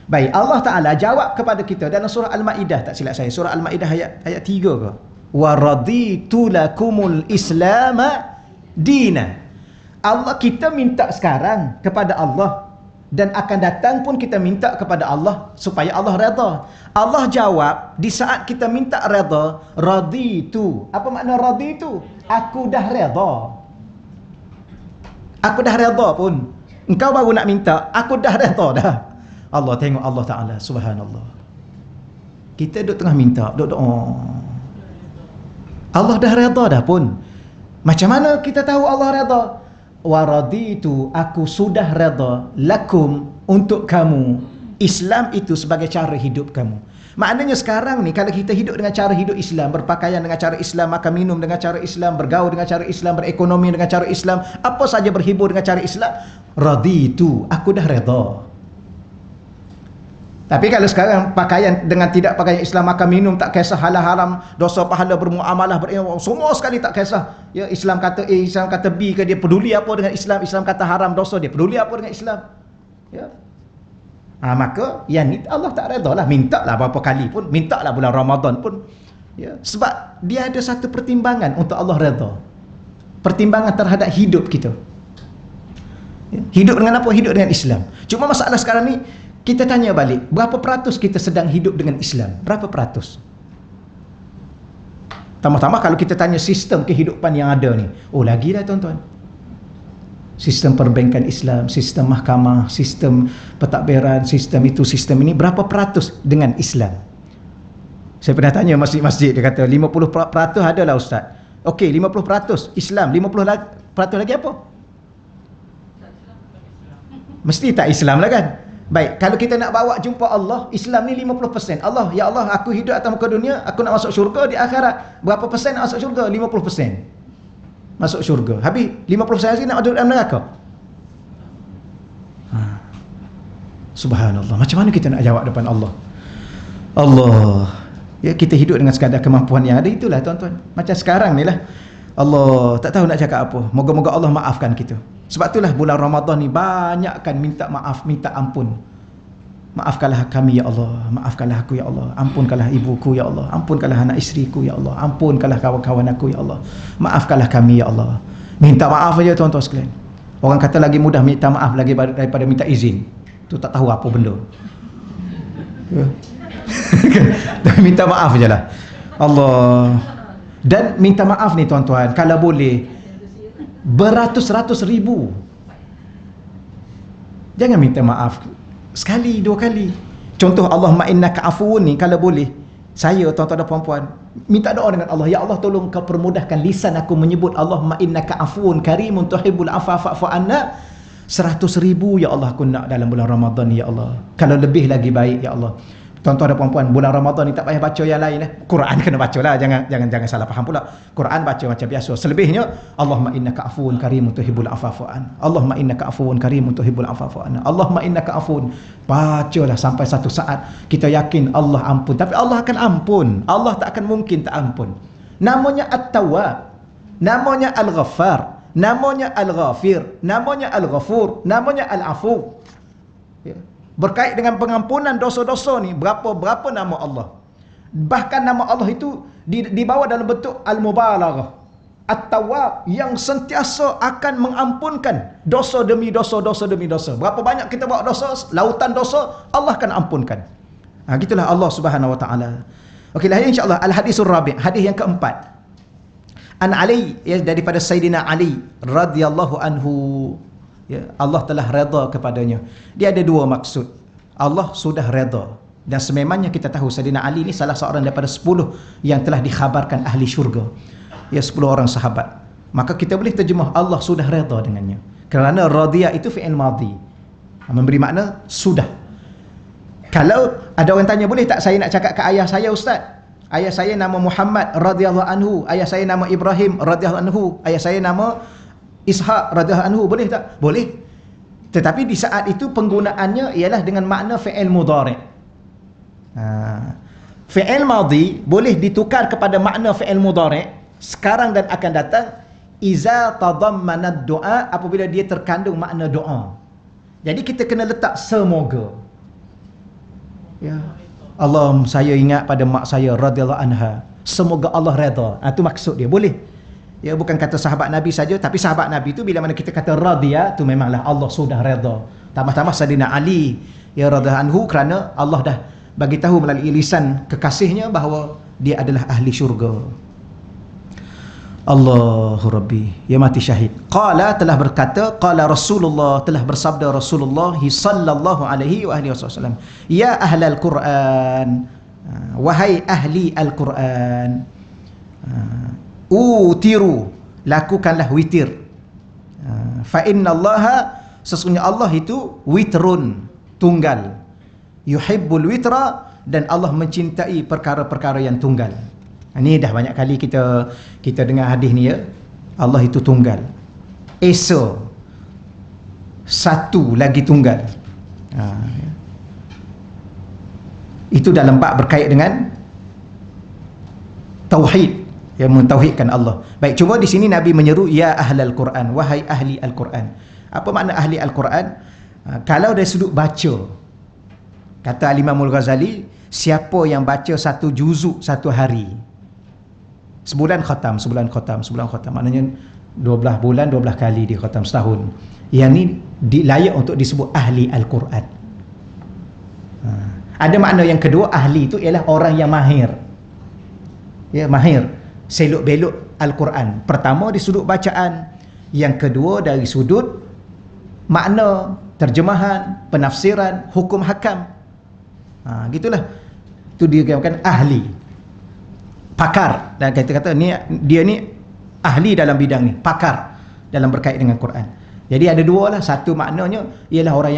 Baik, Allah Ta'ala jawab kepada kita dalam surah Al-Ma'idah, tak silap saya, surah Al-Ma'idah ayat 3 ke? Wa raditu lakumul islama dina. Allah, kita minta sekarang kepada Allah, dan akan datang pun kita minta kepada Allah supaya Allah redha. Allah jawab di saat kita minta redha, raditu. Apa makna raditu? Aku dah redha. Aku dah redha pun. Engkau baru nak minta, aku dah redha dah. Allah, tengok Allah Ta'ala, subhanallah. Kita duduk tengah minta, duduk doa. Allah dah redha dah pun. Macam mana kita tahu Allah redha? Wa raditu, aku sudah redha lakum, untuk kamu, Islam itu sebagai cara hidup kamu. Maknanya sekarang ni kalau kita hidup dengan cara hidup Islam, berpakaian dengan cara Islam, makan minum dengan cara Islam, bergaul dengan cara Islam, berekonomi dengan cara Islam, apa saja berhibur dengan cara Islam, raditu, aku dah redha. Tapi kalau sekarang pakaian dengan tidak pakaian Islam, makan minum tak kisah, halal haram, dosa pahala, bermuamalah, semua sekali tak kisah. Ya, Islam kata A, Islam kata B ke, dia peduli apa dengan Islam? Islam kata haram dosa, dia peduli apa dengan Islam? Ya. Maka yang ni Allah tak redha lah. Minta lah berapa kali pun, minta lah bulan Ramadan pun. Ya, sebab dia ada satu pertimbangan untuk Allah redha. Pertimbangan terhadap hidup kita. Ya. Hidup dengan apa? Hidup dengan Islam. Cuma masalah sekarang ni, kita tanya balik, berapa peratus kita sedang hidup dengan Islam? Berapa peratus? Tambah-tambah kalau kita tanya sistem kehidupan yang ada ni, oh lagi dah tuan-tuan. Sistem perbankan Islam, sistem mahkamah, sistem pentadbiran, sistem itu, sistem ini, berapa peratus dengan Islam? Saya pernah tanya masjid-masjid, dia kata 50% adalah Ustaz. Okey, 50% Islam, 50% lagi apa? Mesti tak Islam lah kan? Baik, kalau kita nak bawa jumpa Allah, Islam ni 50%. Allah, ya Allah, aku hidup atas muka dunia, aku nak masuk syurga di akhirat. Berapa persen nak masuk syurga? 50%. Masuk syurga. Habis 50% lagi nak masuk dalam neraka. Subhanallah. Macam mana kita nak jawab depan Allah? Allah. Ya, kita hidup dengan sekadar kemampuan yang ada, itulah tuan-tuan. Macam sekarang ni lah. Allah, tak tahu nak cakap apa. Moga-moga Allah maafkan kita. Sebab itulah bulan Ramadan ni banyakkan minta maaf, minta ampun. Maafkanlah kami ya Allah, maafkanlah aku ya Allah, ampunkanlah ibuku ya Allah, ampunkanlah anak isteriku ya Allah, ampunkanlah kawan-kawan aku ya Allah, maafkanlah kami ya Allah. Minta maaf aja tuan-tuan sekalian. Orang kata lagi mudah minta maaf lagi daripada minta izin. Tu tak tahu apa benda. Ya. Minta maaf je lah. Allah. Dan minta maaf ni tuan-tuan, kalau boleh beratus-ratus ribu. Jangan minta maaf sekali, 2 kali. Contoh Allahumma innaka afuwun ni, kalau boleh, saya tuan-tuan dan puan-puan minta doa dengan Allah, ya Allah tolong kau permudahkan lisan aku menyebut Allahumma innaka afuwun karimun tuhibbul afwa fa'fu anna. 100,000 ya Allah aku nak dalam bulan Ramadan ya Allah. Kalau lebih lagi baik ya Allah. Tuan-tuan dan puan-puan, bulan Ramadan ni tak payah baca yang lain. Quran kena baca lah, jangan salah faham pula. Quran baca macam biasa. Selebihnya, Allahumma innaka afuwun karimun tuhibbul afwa fa'fu anna. Allahumma innaka afuwun karimun tuhibbul afwa fa'fu anna. Allahumma innaka afuwun. Bacalah sampai satu saat kita yakin Allah ampun. Tapi Allah akan ampun. Allah tak akan mungkin tak ampun. Namanya At-Tawwab, namanya Al-Ghaffar, namanya Al-Ghafir, namanya Al-Ghafur, namanya Al-Afu. Ya. Berkait dengan pengampunan dosa-dosa ni, berapa nama Allah. Bahkan nama Allah itu dibawa dalam bentuk al-mubalaghah. At-Tawwab, yang sentiasa akan mengampunkan dosa demi dosa, dosa demi dosa. Berapa banyak kita buat dosa, lautan dosa, Allah akan ampunkan. Gitulah Allah Subhanahu wa taala. Okeylah, insya-Allah al-hadisul rabi', hadis yang keempat. An Ali, ya, daripada Sayyidina Ali radhiyallahu anhu. Ya, Allah telah redha kepadanya. Dia ada 2 maksud. Allah sudah redha. Dan sememangnya kita tahu Sayyidina Ali ni salah seorang daripada 10 yang telah dikhabarkan ahli syurga. Ya, 10 orang sahabat. Maka kita boleh terjemah Allah sudah redha dengannya. Kerana radhiya itu fi'il madhi. Memberi makna sudah. Kalau ada orang tanya, boleh tak saya nak cakap ke ayah saya Ustaz? Ayah saya nama Muhammad radhiyallahu anhu, ayah saya nama Ibrahim radhiyallahu anhu, ayah saya nama Ishaq radhiyallahu anhu, boleh tak? Boleh. Tetapi di saat itu penggunaannya ialah dengan makna fi'il mudhari'. Fi'il madhi boleh ditukar kepada makna fi'il mudhari' sekarang dan akan datang iza tadammana doa, apabila dia terkandung makna doa. Jadi kita kena letak semoga. Ya. Allah, saya ingat pada mak saya radhiyallahu anha, semoga Allah redha. Itu maksud dia, boleh. Ya, bukan kata sahabat Nabi saja, tapi sahabat Nabi itu bila mana kita kata radhiya, tu memanglah Allah sudah redha. Tambah-tambah Sayyidina Ali ya radhiyallahu anhu, kerana Allah dah bagi tahu melalui lisan kekasihnya bahawa dia adalah ahli syurga. Allahu Rabbi, ya mati syahid. Qala, telah berkata, qala Rasulullah, telah bersabda Rasulullah sallallahu alaihi wa alihi wasallam, ya ahlal Quran, wahai ahli Al-Quran, utiru, lakukanlah witir. Fa innallaha, sesungguhnya Allah itu witrun, tunggal. Yuhibbul witra, dan Allah mencintai perkara-perkara yang tunggal. Ini dah banyak kali kita dengar hadis ni ya. Allah itu tunggal. Esa satu lagi tunggal. Itu dalam bab berkait dengan tauhid, yang mentauhidkan Allah. Baik, cuma di sini Nabi menyeru ya ahlal Quran, wahai ahli Al-Quran. Apa makna ahli Al-Quran? Kalau dari sudut baca, kata Al-Imam Al-Ghazali, siapa yang baca satu juzuk satu hari, sebulan khatam, maknanya 12 bulan 12 kali dia khatam setahun. Yang ni layak untuk disebut ahli Al-Quran. Ada makna yang kedua, ahli itu ialah orang yang mahir. Ya, mahir selok-belok Al-Quran. Pertama di sudut bacaan, yang kedua dari sudut makna, terjemahan, penafsiran, hukum hakam. Gitulah. Itu dia katakan ahli, pakar. Dan kita kata dia ni ahli dalam bidang ni, pakar dalam berkait dengan Quran. Jadi ada dua lah. Satu maknanya ialah orang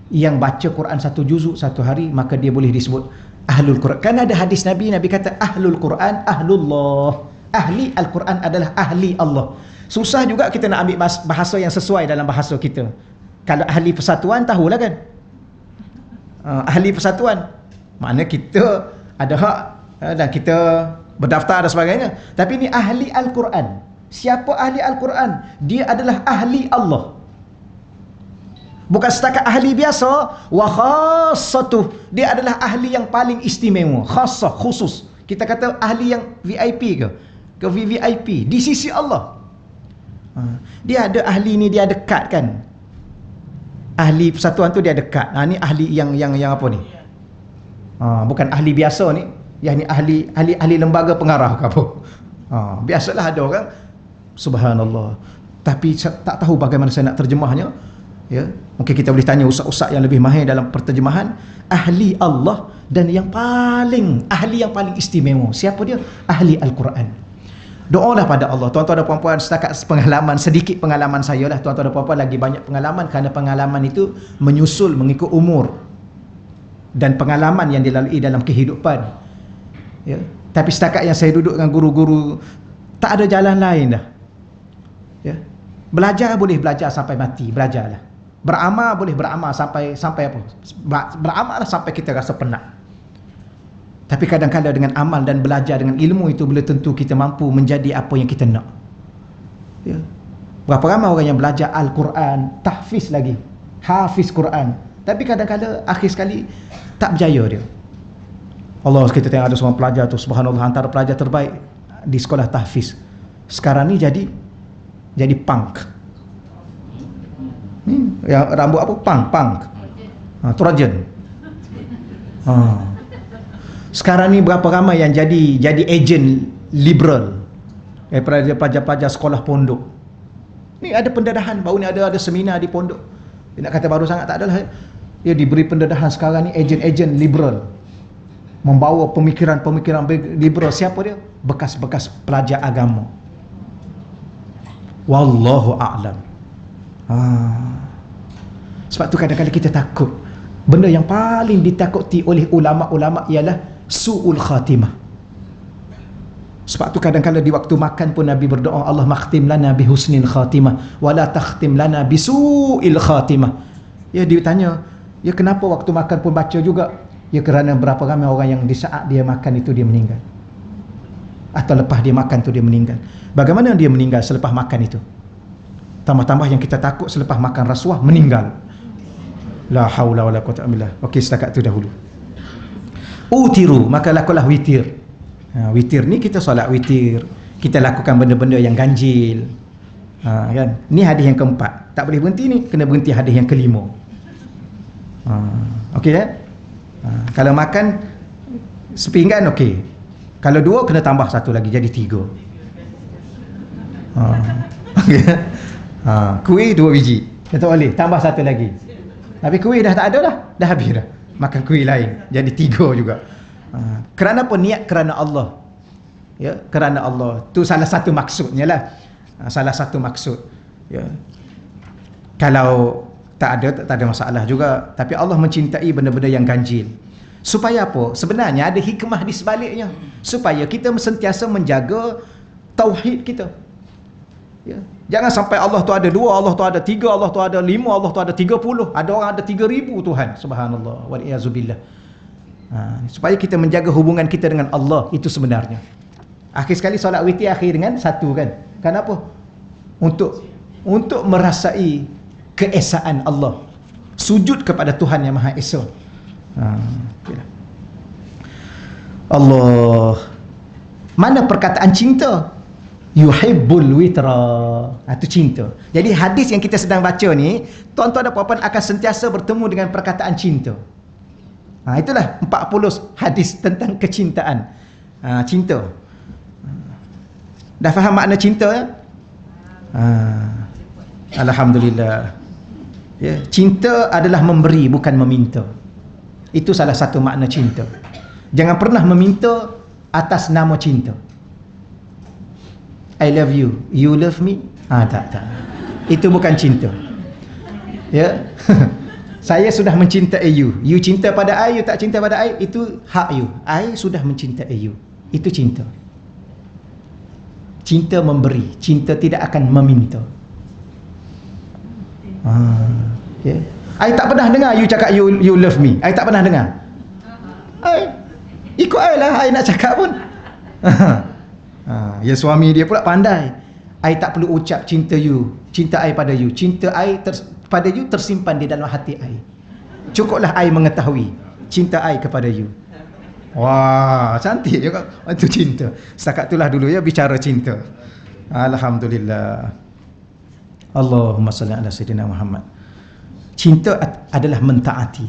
yang baca Quran satu juzuk satu hari, maka dia boleh disebut ahlul Quran. Kan ada hadis Nabi kata ahlul Quran ahlullah. Ahli Al-Quran adalah ahli Allah. Susah juga kita nak ambil bahasa yang sesuai dalam bahasa kita. Kalau ahli persatuan, tahulah kan, ahli persatuan, makna kita ada hak dan kita berdaftar dan sebagainya. Tapi ini ahli Al-Quran. Siapa ahli Al-Quran? Dia adalah ahli Allah. Bukan setakat ahli biasa. Wa khassatuh, dia adalah ahli yang paling istimewa. Khassah, khusus. Kita kata ahli yang VIP ke VVIP di sisi Allah. Dia ada ahli ni, dia dekat kan. Ahli persatuan tu dia dekat. Ni ahli yang apa ni? Bukan ahli biasa ni. Yang ni ahli lembaga pengarah ke apa. Biasalah ada orang, subhanallah, tapi tak tahu bagaimana saya nak terjemahnya. Ya, mungkin kita boleh tanya ustaz-ustaz yang lebih mahir dalam perterjemahan. Ahli Allah, dan yang paling ahli, yang paling istimewa, siapa dia? Ahli Al-Quran. Doalah pada Allah. Tuan-tuan dan puan-puan, setakat pengalaman, sedikit pengalaman saya lah. Tuan-tuan dan puan-puan lagi banyak pengalaman, kerana pengalaman itu menyusul mengikut umur dan pengalaman yang dilalui dalam kehidupan. Ya. Tapi setakat yang saya duduk dengan guru-guru, tak ada jalan lain dah. Ya. Belajar boleh belajar sampai mati, belajarlah. Beramal boleh beramal sampai apa? Beramal lah sampai kita rasa penat. Tapi kadang-kadang dengan amal dan belajar dengan ilmu itu, belum tentu kita mampu menjadi apa yang kita nak. Ya. Berapa ramai orang yang belajar Al-Quran, tahfiz lagi, hafiz Quran, tapi kadang-kadang akhir sekali tak berjaya dia. Allah, kita tengok ada seorang pelajar tu, subhanallah, antara pelajar terbaik di sekolah tahfiz. Sekarang ni jadi punk. Yang rambut apa? Punk. Trojan. Sekarang ni berapa ramai yang jadi ejen liberal daripada pelajar-pelajar sekolah pondok. Ni ada pendedahan, baru ni ada seminar di pondok. Dia nak kata baru sangat, tak adalah. Dia diberi pendedahan sekarang ni, ejen-ejen liberal, membawa pemikiran-pemikiran liberal. Siapa dia? Bekas-bekas pelajar agama. Wallahu a'lam. Sebab tu kadang-kadang kita takut. Benda yang paling ditakuti oleh ulama-ulama ialah su'ul khatimah. Sebab tu kadang-kadang di waktu makan pun Nabi berdoa, Allah makhtim lana bi husnil khatimah wa la takhtim lana bi su'il khatimah. Ya, dia tanya, ya kenapa waktu makan pun baca juga Ya, kerana berapa ramai orang yang di saat dia makan itu dia meninggal, atau lepas dia makan tu dia meninggal. Bagaimana dia meninggal selepas makan itu? Tambah-tambah yang kita takut selepas makan rasuah meninggal. La haula wala quwwata illa billah. Okey, setakat tu dahulu. Utiru, maka lakukanlah witir. Witir ni kita solat witir, kita lakukan benda-benda yang ganjil. Kan? Ni hadis yang keempat. Tak boleh berhenti ni, kena berhenti hadis yang kelima. Okey kan? Kalau makan sepinggan okey. Kalau 2 kena tambah 1 lagi jadi 3. Okey. Kuih 2 biji. Tak boleh tambah 1 lagi. Tapi kuih dah tak ada dah habis dah. Makan kuih lain jadi 3 juga. Kerana apa? Niat kerana Allah. Ya, kerana Allah. Tu salah satu maksudnya lah. Salah satu maksud. Ya. Kalau tak ada masalah juga. Tapi Allah mencintai benda-benda yang ganjil. Supaya apa? Sebenarnya ada hikmah di sebaliknya. Supaya kita sentiasa menjaga tauhid kita. Ya. Jangan sampai Allah tu ada 2, Allah tu ada 3, Allah tu ada 5, Allah tu ada 30. Ada orang ada 3,000 Tuhan. Subhanallah. Waliyazubillah. Supaya kita menjaga hubungan kita dengan Allah. Itu sebenarnya. Akhir sekali solat witir akhir dengan 1 kan. Kenapa? Untuk merasai keesaan Allah. Sujud kepada Tuhan yang Maha Esa. Allah. Mana perkataan cinta? Yuhibbul witra. Itu cinta. Jadi hadis yang kita sedang baca ni, tuan-tuan dan puan-puan akan sentiasa bertemu dengan perkataan cinta. Itulah 40 hadis tentang kecintaan. Cinta. Dah faham makna cinta ya? Alhamdulillah. Ya, cinta adalah memberi, bukan meminta. Itu salah satu makna cinta. Jangan pernah meminta atas nama cinta. I love you, you love me. Tak. Itu bukan cinta. Ya. Saya sudah mencintai you. You cinta pada I, you tak cinta pada I, itu hak you. I sudah mencintai you. Itu cinta. Cinta memberi, cinta tidak akan meminta. Okay. I tak pernah dengar you cakap you love me. I tak pernah dengar. Ikut I lah, I nak cakap pun. Ya, suami dia pula pandai. I tak perlu ucap cinta you, cinta I pada you. Cinta I pada you tersimpan di dalam hati I. Cukuplah I mengetahui cinta I kepada you. Wah, cantik juga. Itu cinta. Setakat itulah dulu ya bicara cinta. Alhamdulillah. Allahumma salli ala sayyidina Muhammad. Cinta adalah mentaati.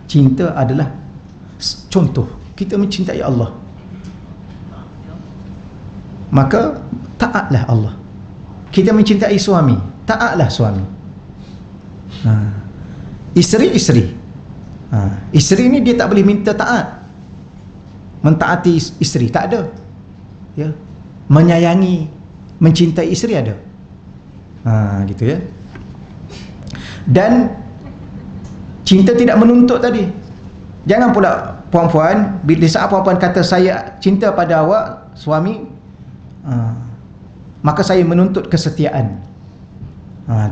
Cinta adalah contoh kita mencintai Allah, maka taatlah Allah. Kita mencintai suami, taatlah suami. Isteri ni dia tak boleh minta taat, mentaati isteri tak ada. Ya, menyayangi, mencintai isteri ada. Gitu ya. Dan cinta tidak menuntut tadi. Jangan pula puan-puan, bila saat puan-puan kata saya cinta pada awak suami, maka saya menuntut kesetiaan.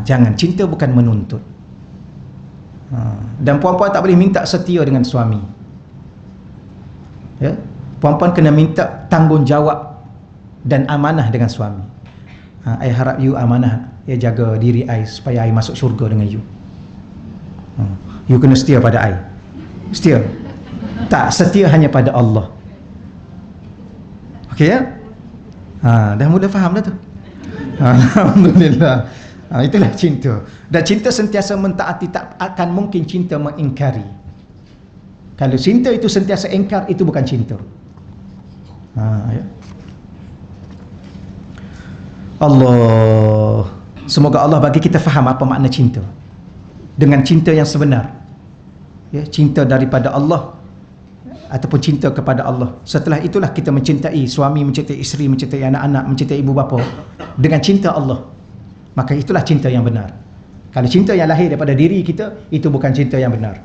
Jangan, cinta bukan menuntut. Dan puan-puan tak boleh minta setia dengan suami. Ya, puan-puan kena minta tanggungjawab dan amanah dengan suami. I harap you amanah, ya, jaga diri I supaya I masuk syurga dengan you. You kena setia pada I. Setia. Tak, setia hanya pada Allah. Okey ya? Dah mula faham dah tu. Alhamdulillah. Itulah cinta. Dan cinta sentiasa mentaati, tak akan mungkin cinta mengingkari. Kalau cinta itu sentiasa ingkar, itu bukan cinta. Ya. Allah. Semoga Allah bagi kita faham apa makna cinta. Dengan cinta yang sebenar. Ya, cinta daripada Allah ataupun cinta kepada Allah. Setelah itulah kita mencintai suami, mencintai isteri, mencintai anak-anak, mencintai ibu bapa dengan cinta Allah. Maka itulah cinta yang benar. Kalau cinta yang lahir daripada diri kita, itu bukan cinta yang benar.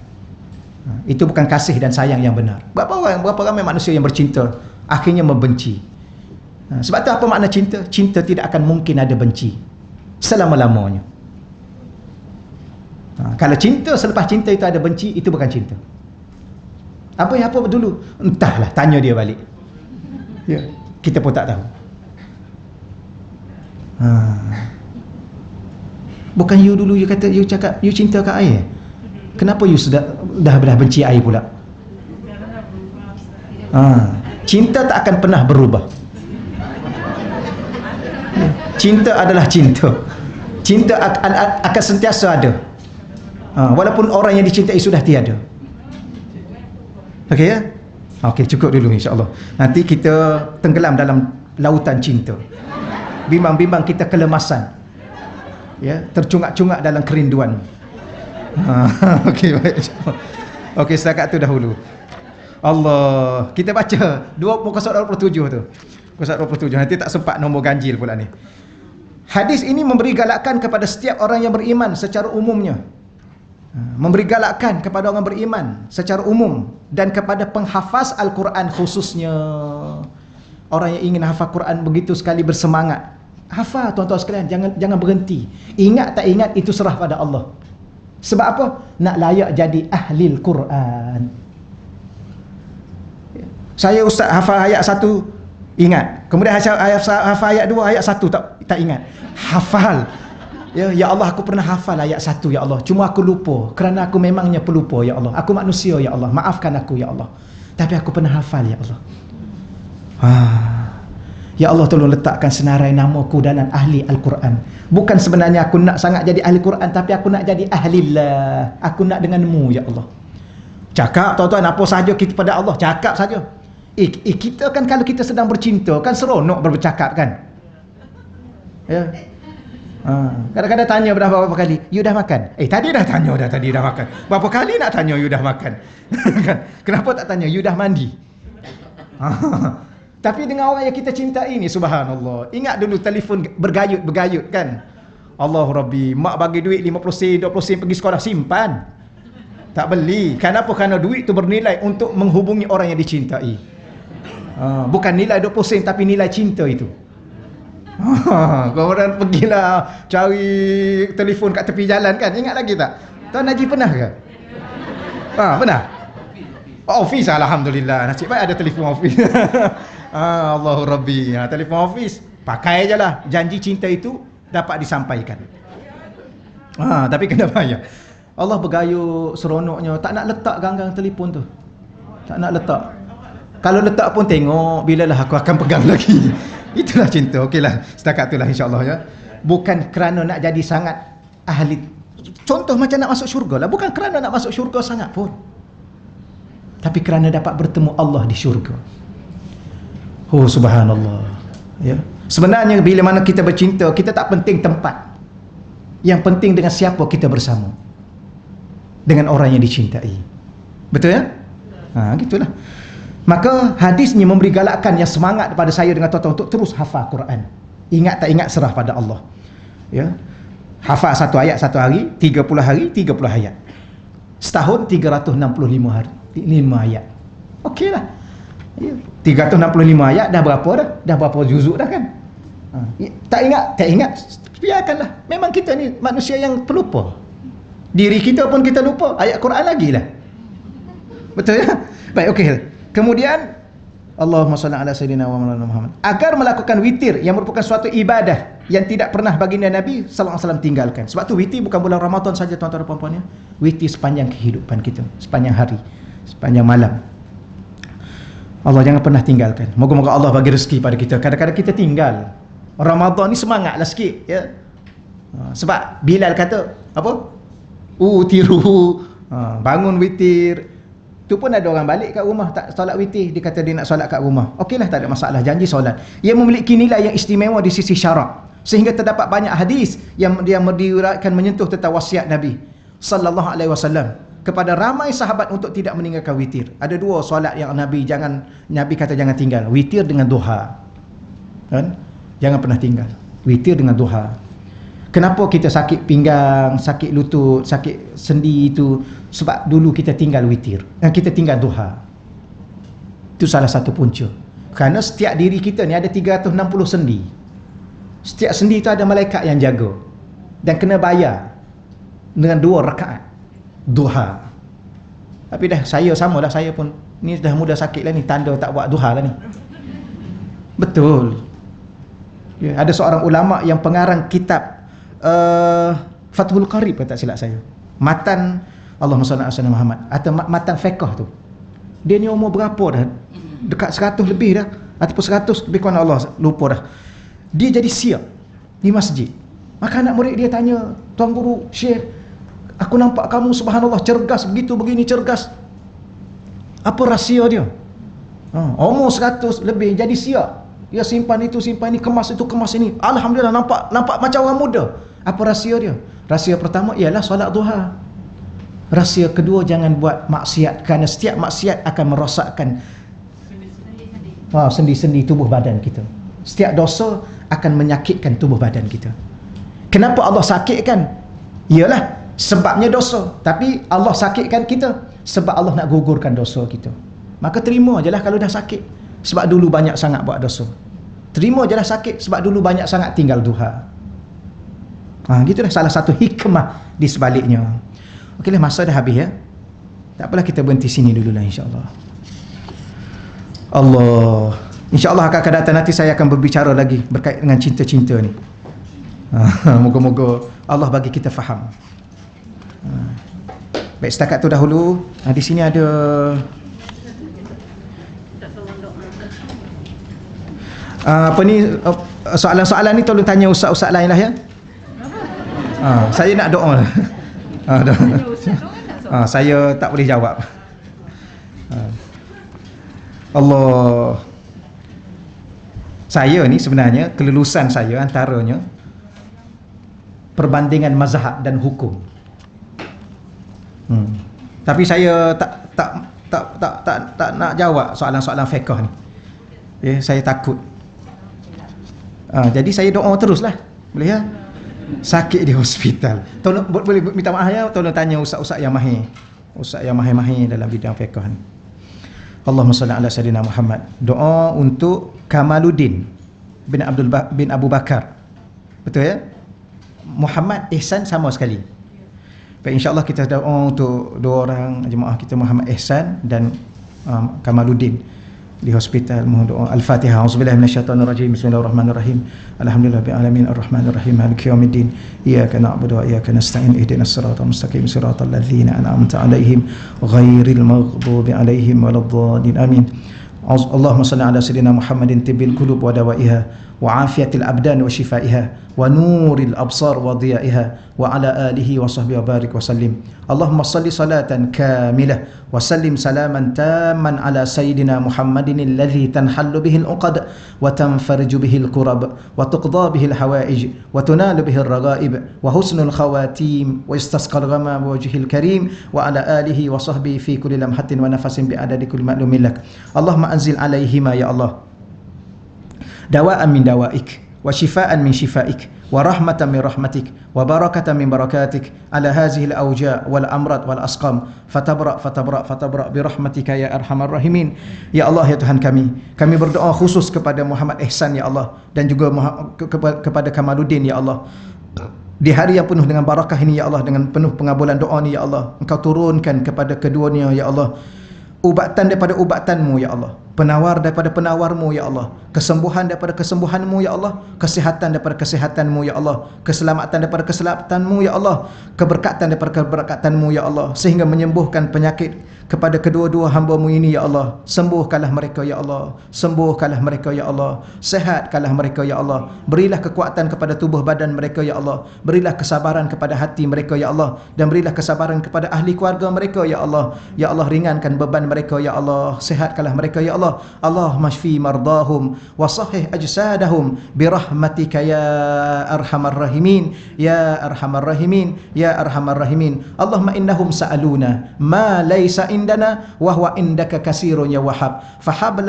Itu bukan kasih dan sayang yang benar. Berapa ramai manusia yang bercinta akhirnya membenci. Sebab tu apa makna cinta? Cinta tidak akan mungkin ada benci selama-lamanya. Kalau cinta selepas cinta itu ada benci, itu bukan cinta. Apa dulu? Entahlah, tanya dia balik. Ya, kita pun tak tahu. Bukan you dulu you kata, you cakap you cinta kat air. Kenapa you dah benci air pula? Cinta tak akan pernah berubah. Cinta adalah cinta. Cinta akan sentiasa ada. Walaupun orang yang dicintai sudah tiada. Okey ya? Okey, cukup dulu insya-Allah. Nanti kita tenggelam dalam lautan cinta. Bimbang-bimbang kita kelemasan. Ya, tercungak-cungak dalam kerinduan. Okey, baik insya-Allah. Okey, setakat tu dahulu. Allah, kita baca muka surat 27 tu. Muka surat 27. Nanti tak sempat nombor ganjil pula ni. Hadis ini memberi galakan kepada setiap orang yang beriman secara umumnya. Memberi galakan kepada orang beriman secara umum dan kepada penghafaz Al-Quran khususnya. Orang yang ingin hafal Quran begitu sekali bersemangat. Hafal tuan-tuan sekalian, jangan berhenti. Ingat tak ingat itu serah pada Allah. Sebab apa? Nak layak jadi ahli Quran. Saya ustaz hafal ayat 1 ingat. Kemudian hafal ayat 2, ayat 1 tak ingat. Hafal. Ya Allah, aku pernah hafal ayat 1 ya Allah. Cuma aku lupa kerana aku memangnya pelupa ya Allah. Aku manusia ya Allah. Maafkan aku ya Allah. Tapi aku pernah hafal ya Allah. Ya Allah, tolong letakkan senarai namaku dalam ahli Al-Quran. Bukan sebenarnya aku nak sangat jadi ahli Quran, tapi aku nak jadi ahlillah. Aku nak denganmu ya Allah. Cakap tuan-tuan apa sahaja kita pada Allah, cakap saja. Kita kan kalau kita sedang bercinta kan seronok bercakap kan. Ya. Kadang-kadang tanya berapa kali, you dah makan? Tadi dah tanya tadi dah makan. Berapa kali nak tanya you dah makan? Kenapa tak tanya you dah mandi? Tapi dengan orang yang kita cintai ni, subhanallah. Ingat dulu telefon bergayut kan. Allahu Rabbi, mak bagi duit 50 sen, 20 sen pergi sekolah, simpan. Tak beli. Kenapa? Kerana duit tu bernilai untuk menghubungi orang yang dicintai. Bukan nilai 20 sen tapi nilai cinta itu. Korang pergilah cari telefon kat tepi jalan kan. Ingat lagi tak? Tuan Haji pernah ke? Pernah? Office, alhamdulillah. Nasib baik ada telefon office. Allahu Rabbi. Telefon office pakai je lah. Janji cinta itu dapat disampaikan. Tapi kena bayar. Allah bergayut seronoknya. Tak nak letak ganggang telefon tu. Tak nak letak. Kalau letak pun tengok, bilalah aku akan pegang lagi. Itulah cinta. Okeylah, setakat itulah insya-Allah ya. Bukan kerana nak jadi sangat ahli. Contoh macam nak masuk syurga lah. Bukan kerana nak masuk syurga sangat pun. Tapi kerana dapat bertemu Allah di syurga. Subhanallah. Ya. Sebenarnya bila mana kita bercinta, kita tak penting tempat. Yang penting dengan siapa kita bersama. Dengan orang yang dicintai. Betul ya? Gitulah. Maka hadisnya memberi galakan yang semangat kepada saya dengan tuan-tuan untuk terus hafal Quran. Ingat tak ingat serah pada Allah. Ya. Hafal satu ayat satu hari, 30 hari, 30 ayat. Setahun 365 hari, 5 ayat. Okeylah. Ya. 365 ayat dah berapa dah? Dah berapa juzuk dah kan? Tak ingat, biarkanlah. Memang kita ni manusia yang pelupa. Diri kita pun kita lupa, ayat Quran lagi lah. Betul ya? Baik, okey. Kemudian Allahumma salli ala sayyidina wa maulana Muhammad. Agar melakukan witir yang merupakan suatu ibadah yang tidak pernah baginda Nabi sallallahu alaihi wasallam tinggalkan. Sebab tu witir bukan bulan Ramadan saja tuan-tuan dan puan-puan ya. Witir sepanjang kehidupan kita, sepanjang hari, sepanjang malam. Allah jangan pernah tinggalkan. Moga-moga Allah bagi rezeki pada kita. Kadang-kadang kita tinggal. Ramadan ni semangatlah sikit ya. Sebab Bilal kata apa? Tiru. Bangun witir. Tu pun ada orang balik kat rumah tak solat witir, dia kata dia nak solat kat rumah. Okeylah, tak ada masalah, janji solat. Ia memiliki nilai yang istimewa di sisi syarak, sehingga terdapat banyak hadis yang diriwayatkan menyentuh tentang wasiat Nabi sallallahu alaihi wasallam kepada ramai sahabat untuk tidak meninggalkan witir. Ada 2 solat yang Nabi kata jangan tinggal, witir dengan duha. Kan? Jangan pernah tinggal. Witir dengan duha. Kenapa kita sakit pinggang, sakit lutut, sakit sendi itu? Sebab dulu kita tinggal witir, kita tinggal duha. Itu salah satu punca. Kerana setiap diri kita ni ada 360 sendi. Setiap sendi itu ada malaikat yang jaga dan kena bayar. dengan 2 rakaat duha. Tapi dah saya samalah, saya pun ni dah mula sakit lah ni, tanda tak buat duha lah ni. Betul. Ya, ada seorang ulama yang pengarang kitab Fathul Qarib, tak silap saya, matan Allahumma salli ala sayyidina Muhammad, atau matan fiqh tu. Dia ni umur berapa dah? Dekat 100 lebih dah, ataupun 100 lebih kurang, Allah lupa dah. Dia jadi siap di masjid. Maka anak murid dia tanya, "Tuan guru, Syekh, aku nampak kamu subhanallah cergas begitu begini cergas. Apa rahsia dia?" Umur 100 lebih jadi siap. Dia simpan itu, simpan ini, kemas itu, kemas ini. Alhamdulillah, nampak macam orang muda. Apa rahsia dia? Rahsia pertama ialah solat duha. Rahsia kedua, jangan buat maksiat, kerana setiap maksiat akan merosakkan sendi-sendi tubuh badan kita. Setiap dosa akan menyakitkan tubuh badan kita. Kenapa Allah sakitkan? Ialah sebabnya dosa. Tapi Allah sakitkan kita sebab Allah nak gugurkan dosa kita. Maka terima je lah kalau dah sakit, sebab dulu banyak sangat buat dosa. Terima je lah sakit, sebab dulu banyak sangat tinggal duha. Gitulah salah satu hikmah di sebaliknya. Okeylah, masa dah habis ya. Tak apalah, kita berhenti sini dululah insya-Allah. Allah, insya-Allah akan datang nanti saya akan berbicara lagi berkait dengan cinta-cinta ni. Moga-moga Allah bagi kita faham. Baik, setakat tu dahulu. Di sini ada soalan-soalan ni tolong tanya ustaz-ustaz lain lah ya. Saya nak doa. Saya tak boleh jawab. Allah, saya ni sebenarnya kelulusan saya antaranya perbandingan mazhab dan hukum. Tapi saya tak nak jawab soalan-soalan fiqh ni. Saya takut. Jadi saya doa teruslah. Boleh ya? Sakit di hospital. Tolong boleh minta maaf ya, tolong tanya ustaz-ustaz yang mahir. Ustaz yang mahir-mahir dalam bidang fiqh ni. Allahumma salli ala sayyidina Muhammad. Doa untuk Kamaluddin bin Abu Bakar. Betul ya? Muhammad Ihsan sama sekali. Baik, insya-Allah kita doa untuk 2 orang jemaah kita, Muhammad Ihsan dan Kamaluddin di hospital. Mohon doa. Al-Fatihah. Auzubillahi minasyaitonirrajim. Bismillahirrahmanirrahim. Alhamdulillahirabbil alamin arrahmanir rahim maliki yaumiddin. Iyyaka na'budu wa iyyaka nasta'in. Ihdinas siratal mustaqim siratal ladzina an'amta 'alaihim ghairil maghdubi 'alaihim waladdallin. Amin. Allahumma salli ala sayyidina Muhammadin tibbil qulub wa dawaiha wa afiyatil abdan wa shifaiha wa nuril absar wa dhiyaiha wa ala alihi wa sahbihi wa barik wa sallim. Allahumma salli salatan kamilah wa sallim salaman tamman ala sayyidina Muhammadin alladhi tanhallu bihi al-uqad wa tanfariju bihi al-kurab wa tuqda bihi al-hawaij wa tunalu bihi al-raghaib wa husnul khawatim wa istasqa al-ghama bi wajhil karim wa ala alihi wa sahbihi fi kulli lamhatin wa nafasin bi adadi kulli ma'lumin lak. Allahumma anzil alaihima ya Allah dawa'an min dawaik wa shifaan min shifaik wa rahmatan min rahmatik wa barakatan min barakatik ala hadhihi al-awja' wal amrad wal asqam fatabra bi rahmatika ya arhamar rahimin. Ya Allah, ya Tuhan kami berdoa khusus kepada Muhammad Ihsan ya Allah, dan juga kepada Kamaluddin ya Allah. Di hari yang penuh dengan barakah ini ya Allah, dengan penuh pengabulan doa ni ya Allah, Engkau turunkan kepada keduanya ya Allah ubatan daripada ubatanmu ya Allah, penawar daripada penawarmu ya Allah, kesembuhan daripada kesembuhanmu ya Allah, kesihatan daripada kesehatanmu ya Allah, keselamatan daripada keselamatanmu ya Allah, keberkatan daripada keberkatanmu ya Allah, sehingga menyembuhkan penyakit kepada kedua-dua hamba-Mu ini ya Allah. Sembuhkanlah mereka ya Allah, sembuhkanlah mereka ya Allah, sehatkanlah mereka ya Allah, berilah kekuatan kepada tubuh badan mereka ya Allah, berilah kesabaran kepada hati mereka ya Allah, dan berilah kesabaran kepada ahli keluarga mereka ya Allah. Ya Allah, ringankan beban mereka ya Allah, sehatkanlah mereka ya Allah. Allahumma shfi mardahum wa sahih ajsadahum birahmatika ya arhamar rahimin ya arhamar rahimin ya arhamar rahimin. Allahumma innahum sa'aluna ma laysa indana wa huwa indaka katsirun ya wahhab fahab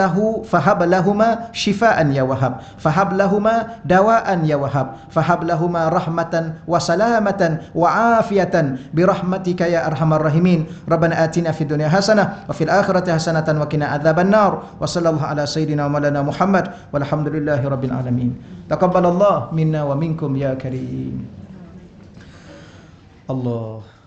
lahuma shifaan ya wahhab fahab lahuma dawaan ya wahhab fahab lahuma rahmatan wa salamatan wa afiyatan birahmatika ya arhamar rahimin. Rabbana atina fid dunya hasanah wa fil akhirati hasanatan wa qina adzaban nar. Wa sallallahu ala sayyidina maulana Muhammad walhamdulillahi rabbil alamin. Taqabbalallahu minna wa minkum ya karim. Allah.